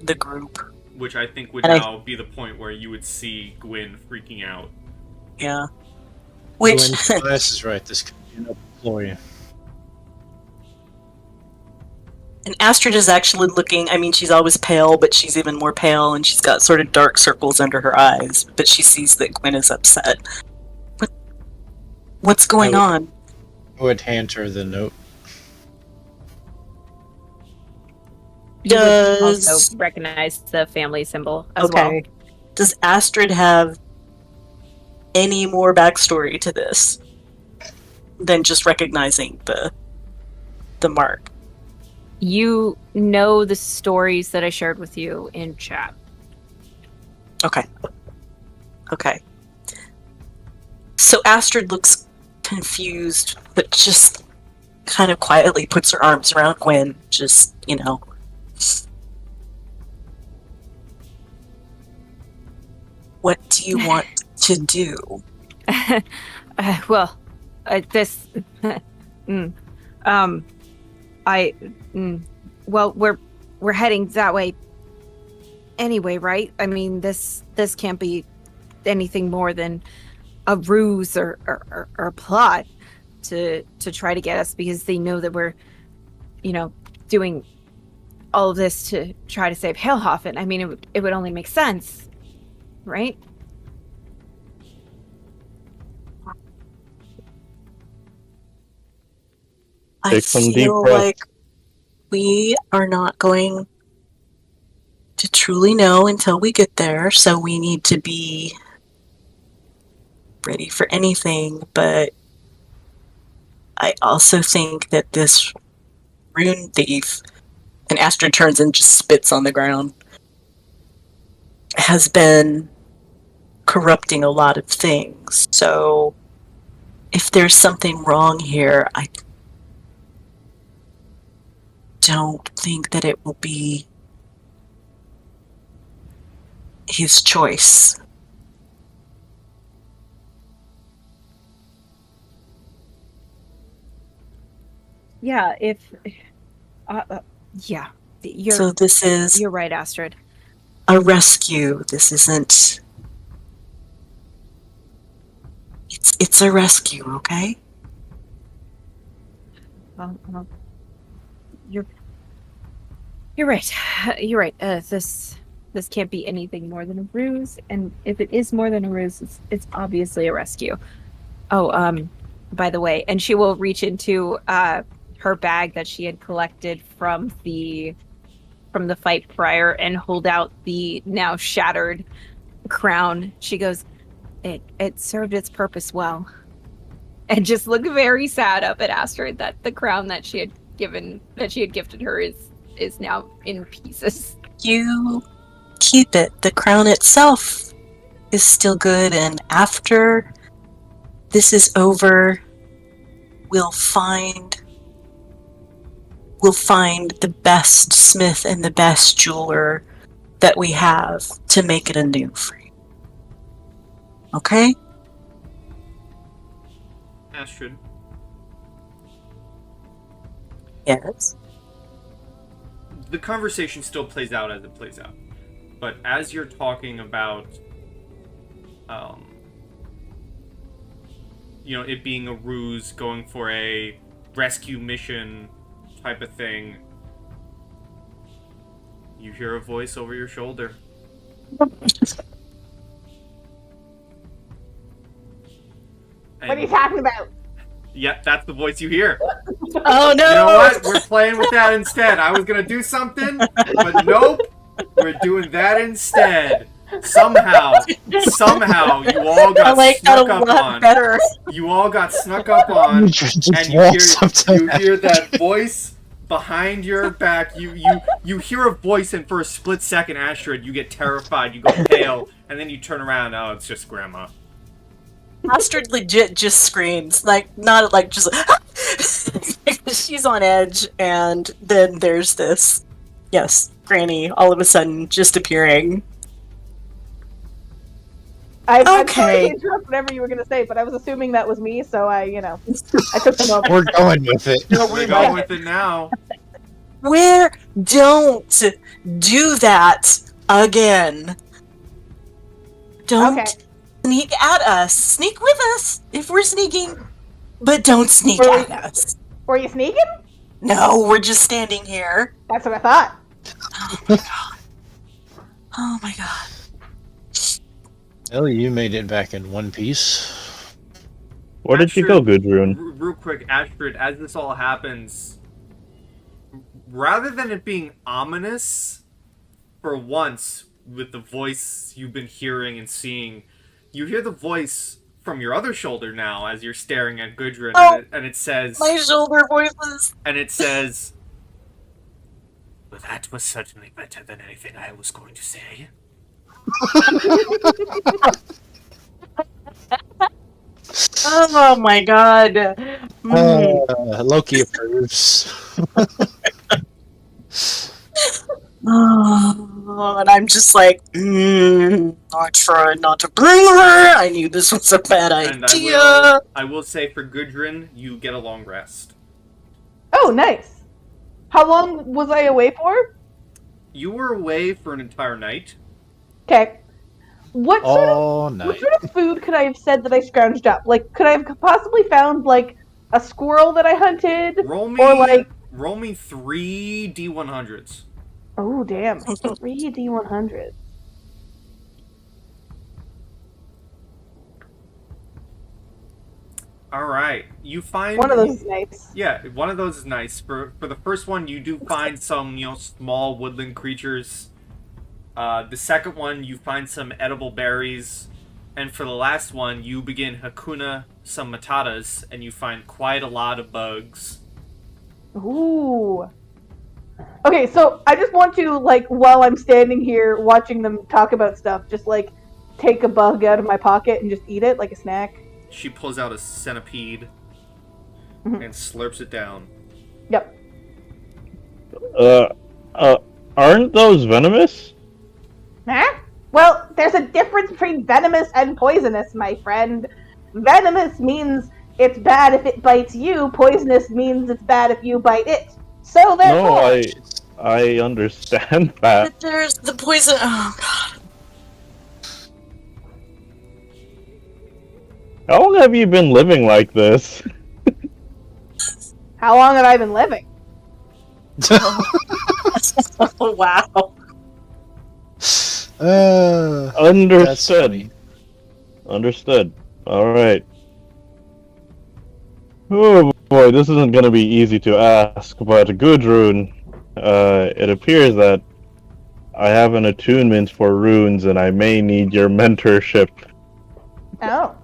the group. Which I think would And now be the point where you would see Gwyn freaking out. Yeah. Which Tobias is right. This could be an ploy. and Astrid is actually looking. I mean, she's always pale, but she's even more pale, and she's got sort of dark circles under her eyes. But she sees that Gwyn is upset. What's going on? I would hand her the note. You would Does also recognize the family symbol as well. Does Astrid have any more backstory to this than just recognizing the mark? You know the stories that I shared with you in chat. Okay. So Astrid looks confused, but just kind of quietly puts her arms around Gwyn. Just, what do you want to do? Well, this. Well, we're heading that way. Anyway, right? I mean, this can't be anything more than a ruse or a plot to try to get us, because they know that we're, doing all of this to try to save Hailhofen. I mean, it would only make sense, right? I Take some deep feel breaths. like we are not going to truly know until we get there, so we need to be ready for anything, but I also think that this Rune Thief, and Astrid turns and just spits on the ground, has been corrupting a lot of things. So if there's something wrong here, I don't think that it will be his choice. Yeah, you're So this is you're right, Astrid. a rescue. This isn't... It's a rescue, okay? Well, you're right. You're right. This can't be anything more than a ruse, and if it is more than a ruse, it's obviously a rescue. Oh, by the way, and she will reach into her bag that she had collected from the fight prior and hold out the now shattered crown. She goes, it served its purpose well. And just look very sad up at Astrid that the crown that she had gifted her is now in pieces. You keep it. The crown itself is still good, and after this is over, we'll find the best smith and the best jeweler that we have to make it anew for you. Okay? Astrid, Yes. the conversation still plays out as it plays out. But as you're talking about, it being a ruse, going for a rescue mission type of thing, you hear a voice over your shoulder. What are you talking about? Yep, that's the voice you hear. Oh no! You know what? We're playing with that instead. I was gonna do something, but nope. We're doing that instead. Somehow, you all got I like that a snuck up lot on. better. You all got snuck up on, Just and walks up to you hear that voice behind your back. You hear a voice, and for a split second, Astrid, you get terrified. You go pale, and then you turn around. Oh, it's just Grandma. Astrid legit just screams, not just she's on edge, and then there's this, yes, Granny all of a sudden just appearing. I'm sorry Okay. to interrupt whatever you were going to say, but I was assuming that was me, so I took the moment. We're going with it. We're going with it now. Where? Don't do that again. Don't Okay. sneak at us. Sneak with us if we're sneaking, but don't sneak Were at us. Were you sneaking? No, we're just standing here. That's what I thought. Oh my god. Oh my god. Well, you made it back in one piece. Where did you go, Gudrun? Real quick, Astrid, as this all happens, rather than it being ominous, for once, with the voice you've been hearing and seeing, you hear the voice from your other shoulder now as you're staring at Gudrun, Oh, and it says... My shoulder voices. And it says... Well, that was certainly better than anything I was going to say. Oh my god. Loki approves. Oh, and I'm just like, I tried not to bring her. I knew this was a bad And idea. I will say for Gudrun, you get a long rest. Oh, nice. How long was I away for? You were away for an entire night. Okay. What sort of All what night. sort of food could I have said that I scrounged up? Like, could I have possibly found like a squirrel that I hunted? Roll me, Or like, roll me 3 D100s. oh damn, 3 D100. All right, you find One of those is nice. Yeah, one of those is nice. For the first one, you do find some small woodland creatures. The second one, you find some edible berries, and for the last one, you begin Hakuna some Matatas, and you find quite a lot of bugs. Ooh. Okay, so I just want to, like, while I'm standing here watching them talk about stuff, just, like, take a bug out of my pocket and just eat it like a snack. She pulls out a centipede Mhm. and slurps it down. Yep. Aren't those venomous? Huh? Well, there's a difference between venomous and poisonous, my friend. Venomous means it's bad if it bites you. Poisonous means it's bad if you bite it. So therefore... No, I understand that. But there's the poison. Oh god. How long have you been living like this? How long have I been living? Oh wow. That's Understood. funny. Understood. Alright. Oh boy, this isn't gonna be easy to ask, but Gudrun, it appears that I have an attunement for runes and I may need your mentorship. Oh.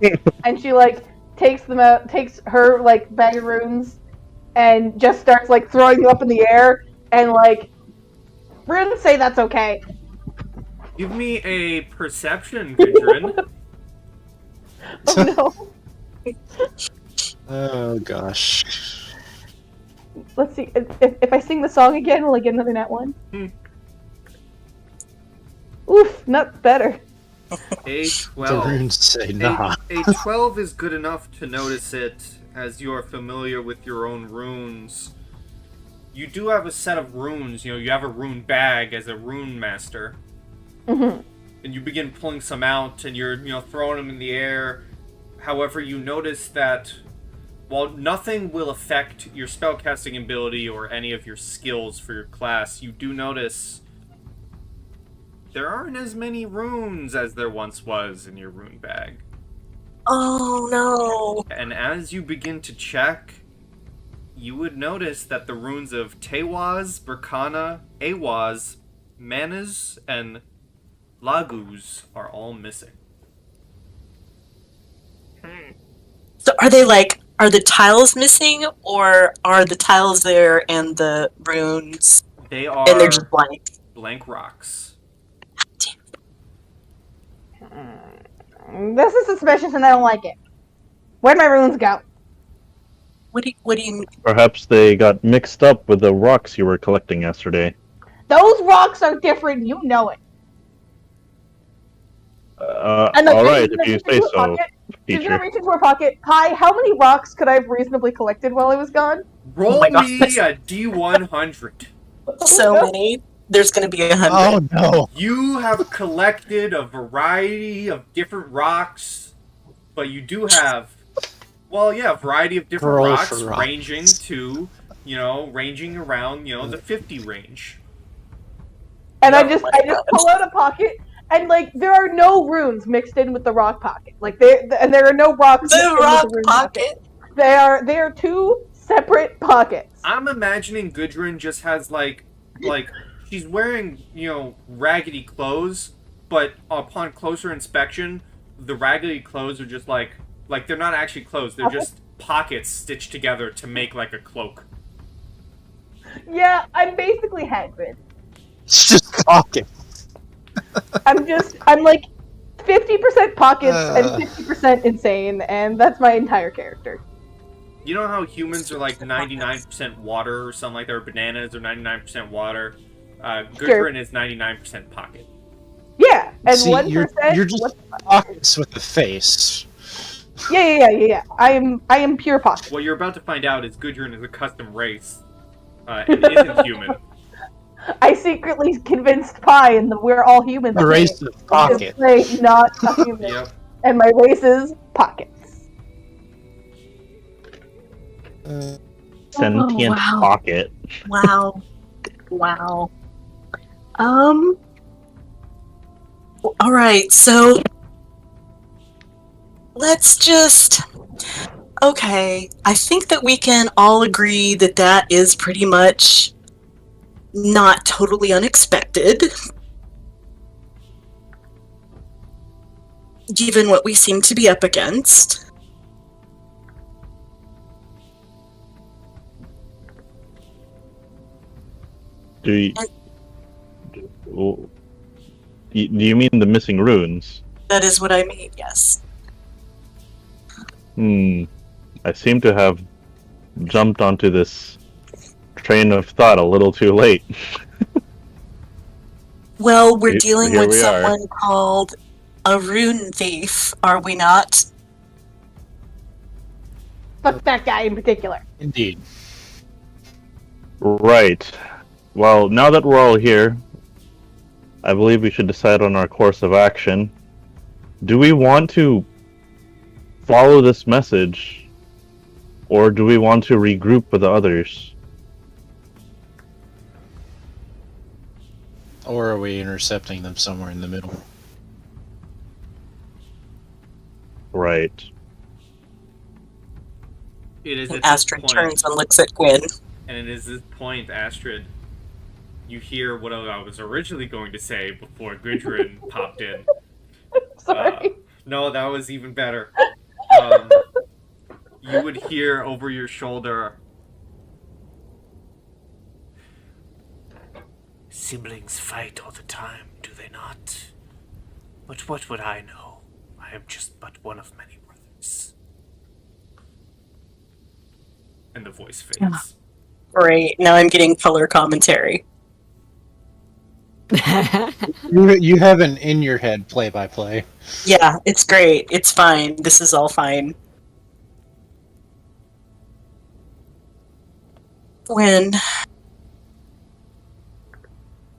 And she, like, takes them out, takes her, like, bag of runes and just starts, like, throwing them up in the air and, like, runes say that's okay. Give me a perception, Gudrun. Oh no. Oh gosh. Let's see. If I sing the song again, will I get another nat one? Oof, not better. A The 12. runes say nah. A 12 is good enough to notice it, as you are familiar with your own runes. You do have a set of runes, you have a rune bag as a rune master. Mm-hmm. And you begin pulling some out, and you're, throwing them in the air. However, you notice that while nothing will affect your spellcasting ability or any of your skills for your class, you do notice there aren't as many runes as there once was in your rune bag. Oh no. And as you begin to check, you would notice that the runes of Tewaz, Berkana, Awaz, Manas, and Laguz are all missing. So are the tiles missing, or are the tiles there and the runes They are and they're just blank? blank rocks. This is suspicious and I don't like it. Where'd my runes go? What do you mean? Perhaps they got mixed up with the rocks you were collecting yesterday. Those rocks are different, you know it. And like, Alright, she's if you gonna reach say into her so, pocket. She's gonna teacher. reach into her pocket. Hi, how many rocks could I have reasonably collected while I was gone? Roll my God. me a D100. So many. There's going to be 100. Oh no! You have collected a variety of different rocks, but you do have, a variety of different Roll rocks, for rocks. ranging to, ranging around, the 50 range. And Yeah. I just pull out a pocket, and like there are no runes mixed in with the rock pocket. Like there are no rocks. mixed The in with rock rune pocket. They are two separate pockets. I'm imagining Gudrun just has like she's wearing, raggedy clothes, but upon closer inspection, the raggedy clothes are just like they're not actually clothes, they're just pockets stitched together to make like a cloak. Yeah, I'm basically Hagrid. It's just pocket. I'm like 50% pockets and 50% insane, and that's my entire character. You know how humans are like 99% water or something like that, or bananas are 99% water? Gudrun is 99% pocket. Yeah, and See, 1%. you're just pockets with the face. Yeah. I am pure pocket. What you're about to find out is Gudrun is a custom race, and isn't human. I secretly convinced Pi and we're all humans. The race of pocket. Play not a human. Yep. And my race is pockets. Sentient wow. pocket. Wow. Alright, so let's just... Okay, I think that we can all agree that that is pretty much not totally unexpected, given what we seem to be up against. Do you mean the missing runes? That is what I mean, yes. I seem to have jumped onto this train of thought a little too late. Well, we're Here- dealing here with we are. someone called a Rune Thief, are we not? Fuck that guy in particular. Indeed. Right. Well, now that we're all here, I believe we should decide on our course of action. Do we want to follow this message, or do we want to regroup with the others? Or are we intercepting them somewhere in the middle? Right. It is And at this Astrid point, turns and looks at Gwyn. and it is this point, Astrid, you hear what I was originally going to say before Gudrun popped in. Sorry. No, that was even better. You would hear over your shoulder, Siblings fight all the time, do they not? But what would I know? I am just but one of many brothers. and the voice fades. Yeah. Great, now I'm getting color commentary. You have an in your head play-by-play. Yeah, it's great. It's fine. This is all fine. When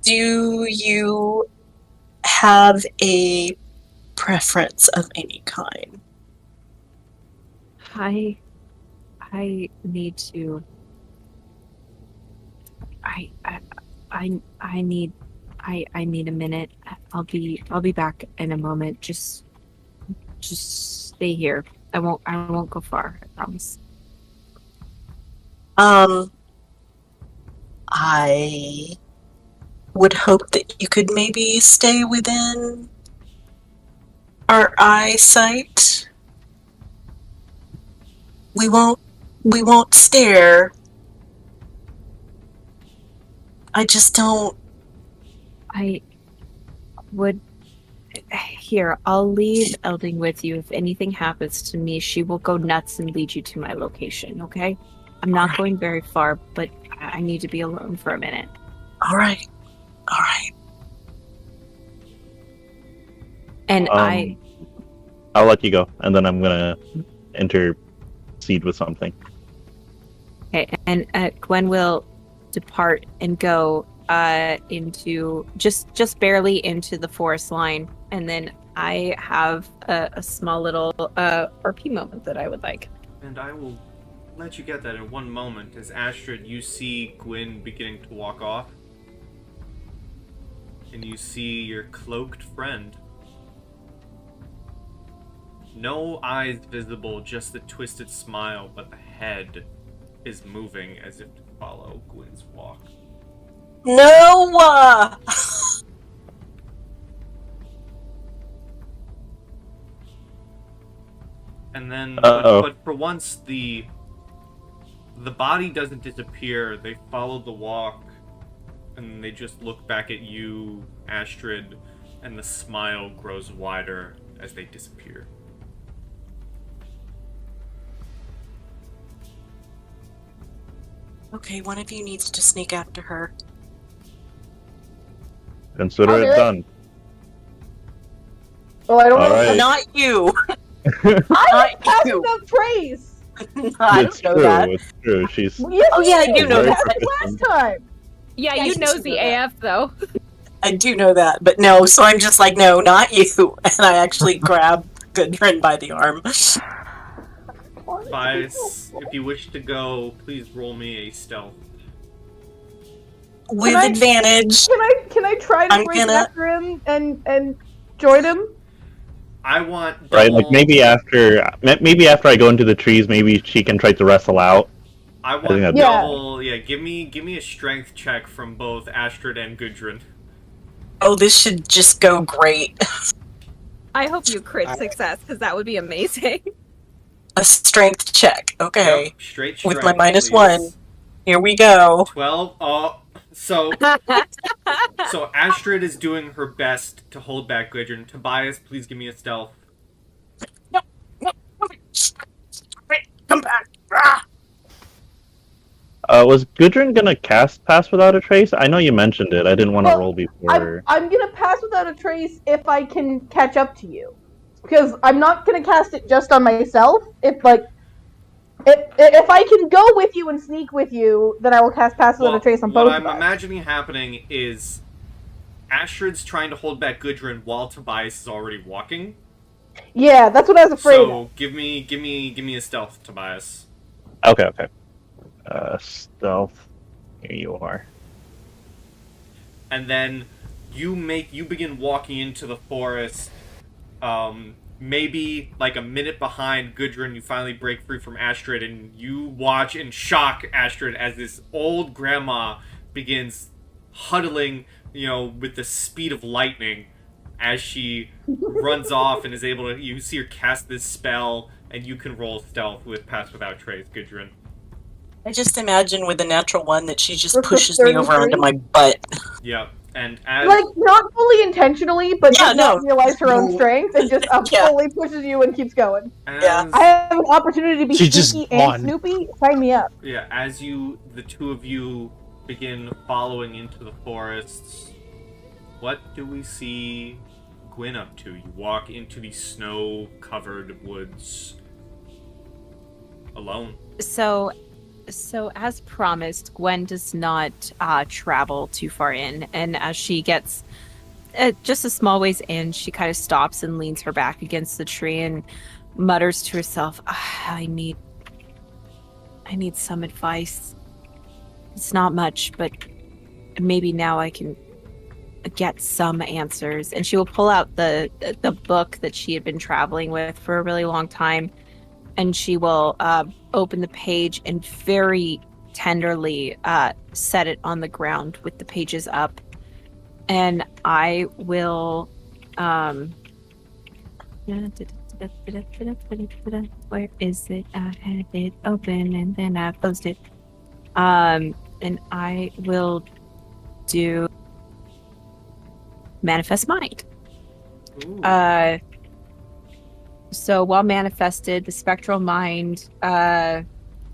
do you have a preference of any kind? I need to. I need a minute. I'll be back in a moment. Just stay here. I won't go far. I promise. I would hope that you could maybe stay within our eyesight. We won't stare. I just don't. I would. Here, I'll leave Elding with you. If anything happens to me, she will go nuts and lead you to my location, okay? I'm not going very far, but I need to be alone for a minute. All right. And I'll let you go, and then I'm gonna intercede with something. Okay, and Gwen will depart and go into just barely into the forest line, and then I have a small little RP moment that I would like. And I will let you get that in one moment. As Astrid, you see Gwyn beginning to walk off. And you see your cloaked friend. No eyes visible, just the twisted smile, but the head is moving as if to follow Gwyn's walk. No! And then, Uh-oh. but for once, the body doesn't disappear. They follow the walk, and they just look back at you, Astrid, and the smile grows wider as they disappear. Okay, one of you needs to sneak after her. Consider I'll do it it. done. Well, I don't know. Alright. Not you! I Not passed you! up Trace. I It's don't know true. that. It's true. She's Yes, Oh, yeah, I do know very that. Last time. Yeah, Yeah, you you nosy should know that. AF though. I do know that, but no, so I'm just like, no, not you. And I actually grab Gudrun by the arm. Bias, if you wish to go, please roll me a stealth. With I- advantage. Can I try to I'm break gonna- after him and join him? I want right. double, Like maybe after I go into the trees, maybe she can try to wrestle out. I think want that'd be- double. Yeah, give me a strength check from both Astrid and Gudrun. Oh, this should just go great. I hope you crit success, because that would be amazing. A strength check. Okay. Yep, straight strength, With my minus please. 1. Here we go. 12. Oh, so Astrid is doing her best to hold back Gudrun. Tobias, please give me a stealth. Come back. Ah! Was Gudrun gonna cast Pass Without a Trace? I know you mentioned it. I didn't want to Well, roll before. I'm gonna pass without a trace if I can catch up to you, because I'm not gonna cast it just on myself. If I can go with you and sneak with you, then I will cast pass without a trace on both what I'm of us. imagining happening is Astrid's trying to hold back Gudrun while Tobias is already walking. Yeah, that's what I was afraid of. So give me a stealth, Tobias. Okay. Stealth. Here you are. And then you begin walking into the forest. Maybe like a minute behind Gudrun, you finally break free from Astrid, and you watch in shock Astrid as this old grandma begins huddling, with the speed of lightning as she runs off and is able to. You see her cast this spell, and you can roll stealth with Pass Without Trace, Gudrun. I just imagine with a natural 1 that she just With the pushes me over 33? onto my butt. Yep. And as Like, not fully intentionally, but Yeah, does not no. realize her own strength and just Yeah. fully pushes you and keeps going. Yeah. I have an opportunity to be She just sneaky won. and snoopy. Sign me up. Yeah, as the two of you begin following into the forests, what do we see Gwyn up to? You walk into the snow-covered woods alone. So as promised, Gwen does not travel too far in, and as she gets just a small ways in, she kind of stops and leans her back against the tree and mutters to herself, I need some advice. It's not much, but maybe now I can get some answers. And she will pull out the book that she had been traveling with for a really long time, and she will open the page and very tenderly set it on the ground with the pages up. And I will where is it? I had it open and then I closed it. And I will do Manifest Mind. Ooh. So while manifested, the spectral mind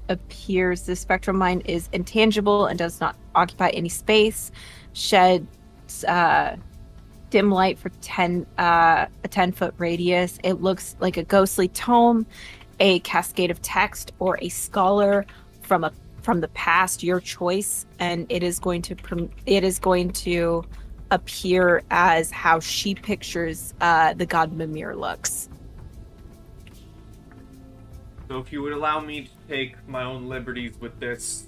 appears. The spectral mind is intangible and does not occupy any space. Sheds dim light for a 10-foot radius. It looks like a ghostly tome, a cascade of text, or a scholar from a from the past, your choice, and it is going to appear as how she pictures the god Mimir looks. So if you would allow me to take my own liberties with this,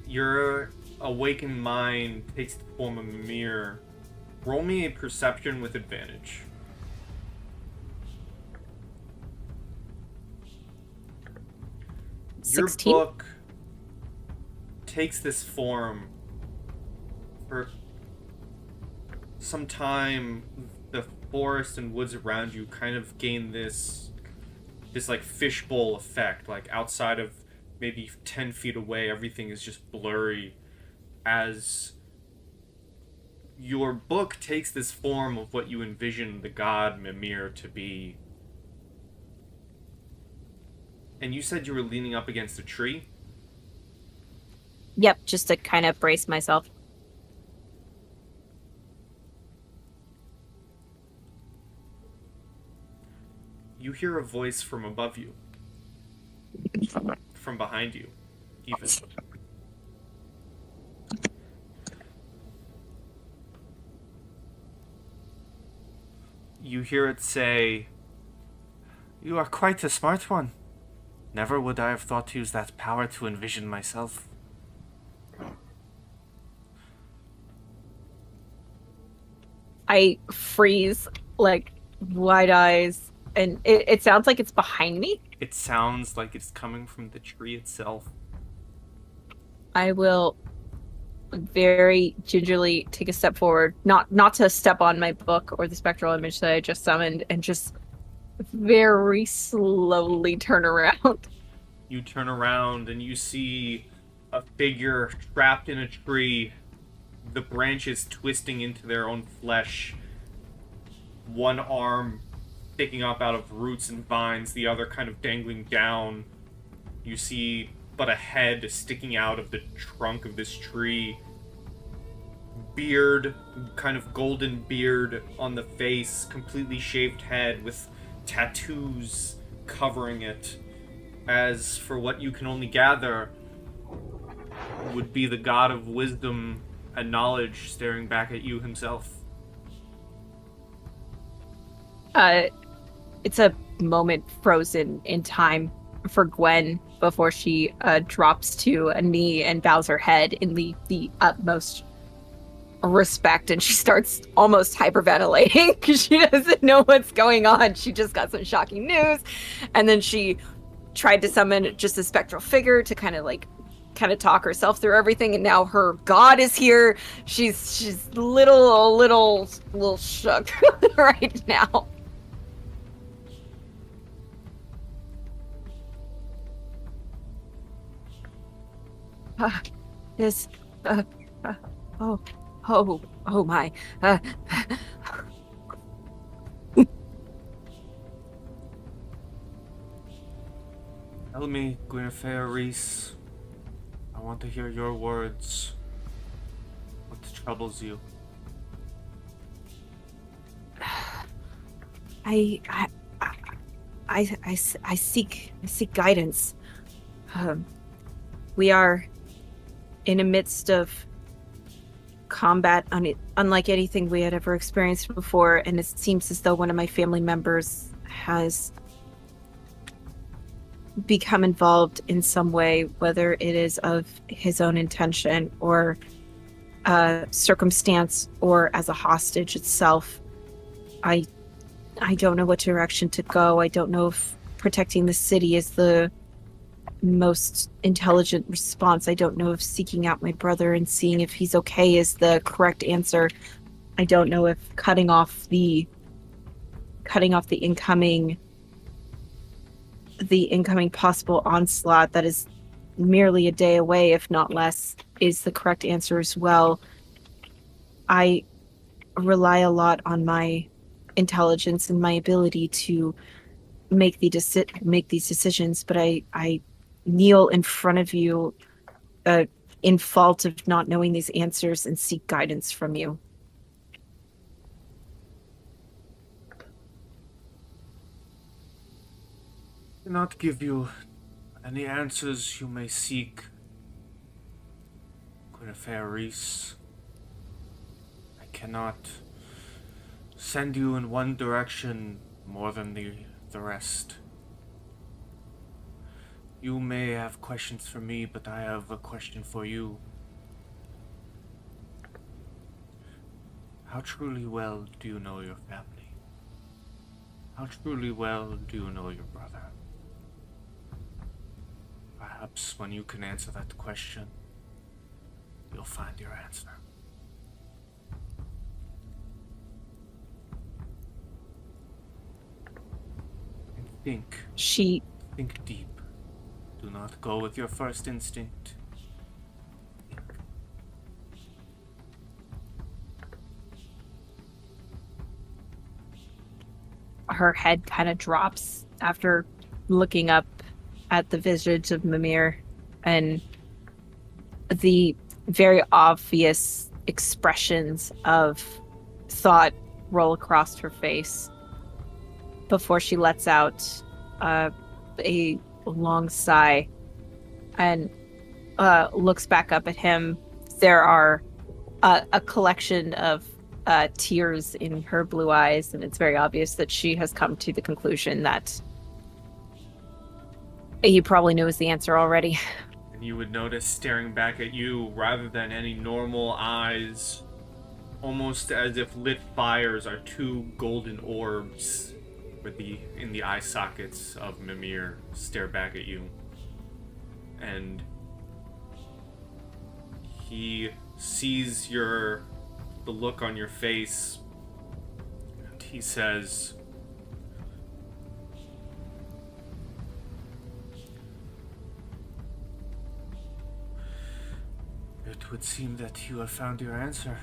your awakened mind takes the form of Mimir. Roll me a perception with advantage. Your 16? book takes this form. For some time, the forest and woods around you kind of gain this like fishbowl effect. Like outside of maybe 10 feet away, everything is just blurry as your book takes this form of what you envision the god Mimir to be. And you said you were leaning up against a tree? Yep, just to kind of brace myself. You hear a voice from above you. From behind you, even. You hear it say, "You are quite a smart one. Never would I have thought to use that power to envision myself." I freeze, like, wide eyes, and it sounds like it's behind me. It sounds like it's coming from the tree itself. I will very gingerly take a step forward, not to step on my book or the spectral image that I just summoned, and just very slowly turn around. You turn around and you see a figure trapped in a tree, the branches twisting into their own flesh, one arm sticking up out of roots and vines, the other kind of dangling down. You see but a head sticking out of the trunk of this tree. Beard, kind of golden beard on the face, completely shaved head with tattoos covering it. As for what you can only gather, would be the god of wisdom and knowledge staring back at you himself. It's a moment frozen in time for Gwen before she drops to a knee and bows her head in the utmost respect, and she starts almost hyperventilating because she doesn't know what's going on. She just got some shocking news, and then she tried to summon just a spectral figure to kind of talk herself through everything, and now her god is here. She's a little shook right now. This oh my. Tell me, Guinevere Reese. I want to hear your words. What troubles you? I seek guidance. We are in the midst of combat unlike anything we had ever experienced before, and it seems as though one of my family members has become involved in some way, whether it is of his own intention or circumstance or as a hostage itself. I don't know what direction to go. I don't know if protecting the city is the most intelligent response. I don't know if seeking out my brother and seeing if he's okay is the correct answer. I don't know if cutting off the incoming possible onslaught that is merely a day away, if not less, is the correct answer as well. I rely a lot on my intelligence and my ability to make these decisions, but I kneel in front of you in fault of not knowing these answers and seek guidance from you. I cannot give you Any answers you may seek, Guinevere Reese? I cannot send you in one direction more than the rest. You may have questions for me, but I have a question for you. How truly well do you know your family? How truly well do you know your brother? Perhaps when you can answer that question, you'll find your answer. And think deep. Do not go with your first instinct. Her head kind of drops after looking up at the visage of Mimir, and the very obvious expressions of thought roll across her face before she lets out a long sigh and looks back up at him. There are a collection of tears in her blue eyes, and it's very obvious that she has come to the conclusion that he probably knows the answer already. And you would notice staring back at you, rather than any normal eyes, almost as if lit fires are two golden orbs in the eye sockets of Mimir stare back at you. And he sees the look on your face, and he says, "It would seem that you have found your answer.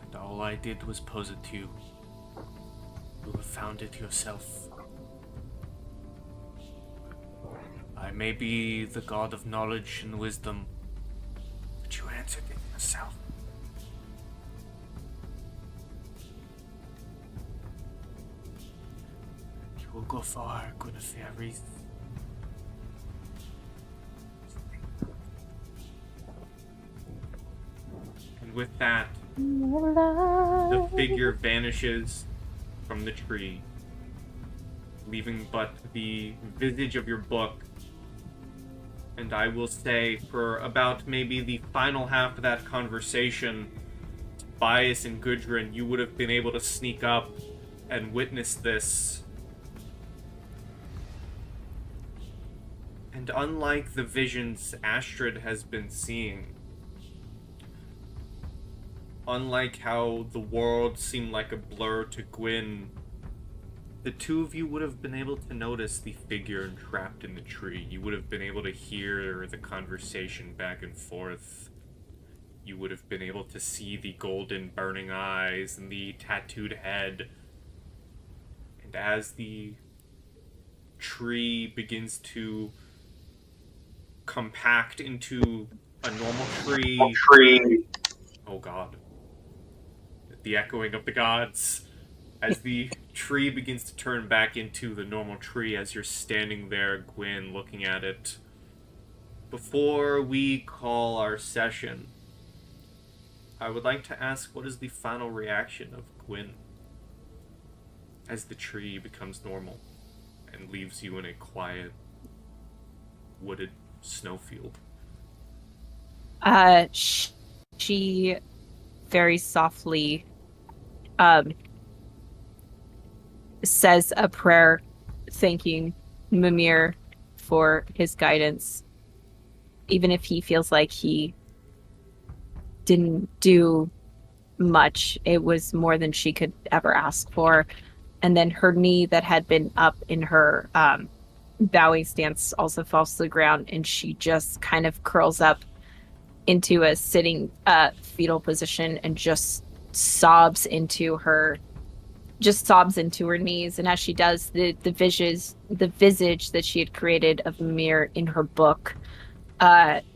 And all I did was pose it to you. You have found it yourself. I may be the god of knowledge and wisdom, but you answered it yourself. You will go far, Guinevere Reese. And with that, the figure vanishes from the tree, leaving but the visage of your book. And I will say, for about maybe the final half of that conversation, Tobias and Gudrun, you would have been able to sneak up and witness this. And unlike the visions Astrid has been seeing, unlike how the world seemed like a blur to Gwyn, the two of you would have been able to notice the figure entrapped in the tree. You would have been able to hear the conversation back and forth. You would have been able to see the golden burning eyes and the tattooed head. And as the tree begins to compact into a normal tree... Oh god. The echoing of the gods. As the tree begins to turn back into the normal tree as you're standing there, Gwyn, looking at it. Before we call our session, I would like to ask, what is the final reaction of Gwyn as the tree becomes normal and leaves you in a quiet, wooded snowfield? She very softly says a prayer thanking Mimir for his guidance, even if he feels like he didn't do much. It was more than she could ever ask for. And then her knee that had been up in her bowing stance also falls to the ground, and she just kind of curls up into a sitting fetal position and just sobs into her knees. And as she does, the visage that she had created of Mimir in her book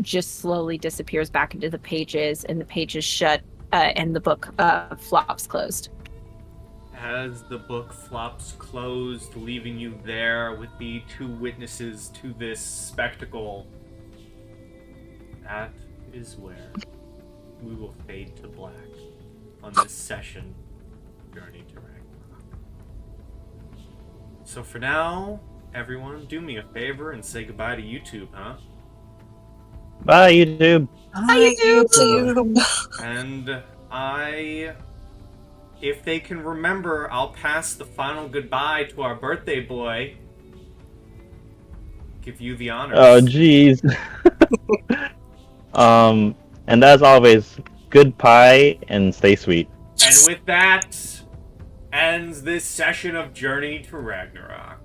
just slowly disappears back into the pages, and the pages shut and the book flops closed. as the book flops closed, leaving you there with the two witnesses to this spectacle, that is where we will fade to black on this session, Journey to Ragnarok. So for now, everyone, do me a favor and say goodbye to YouTube, huh? Bye, YouTube. Hi, YouTube. And if they can remember, I'll pass the final goodbye to our birthday boy. Give you the honors. Oh, jeez. And as always, good pie and stay sweet. And with that, ends this session of Journey to Ragnarok.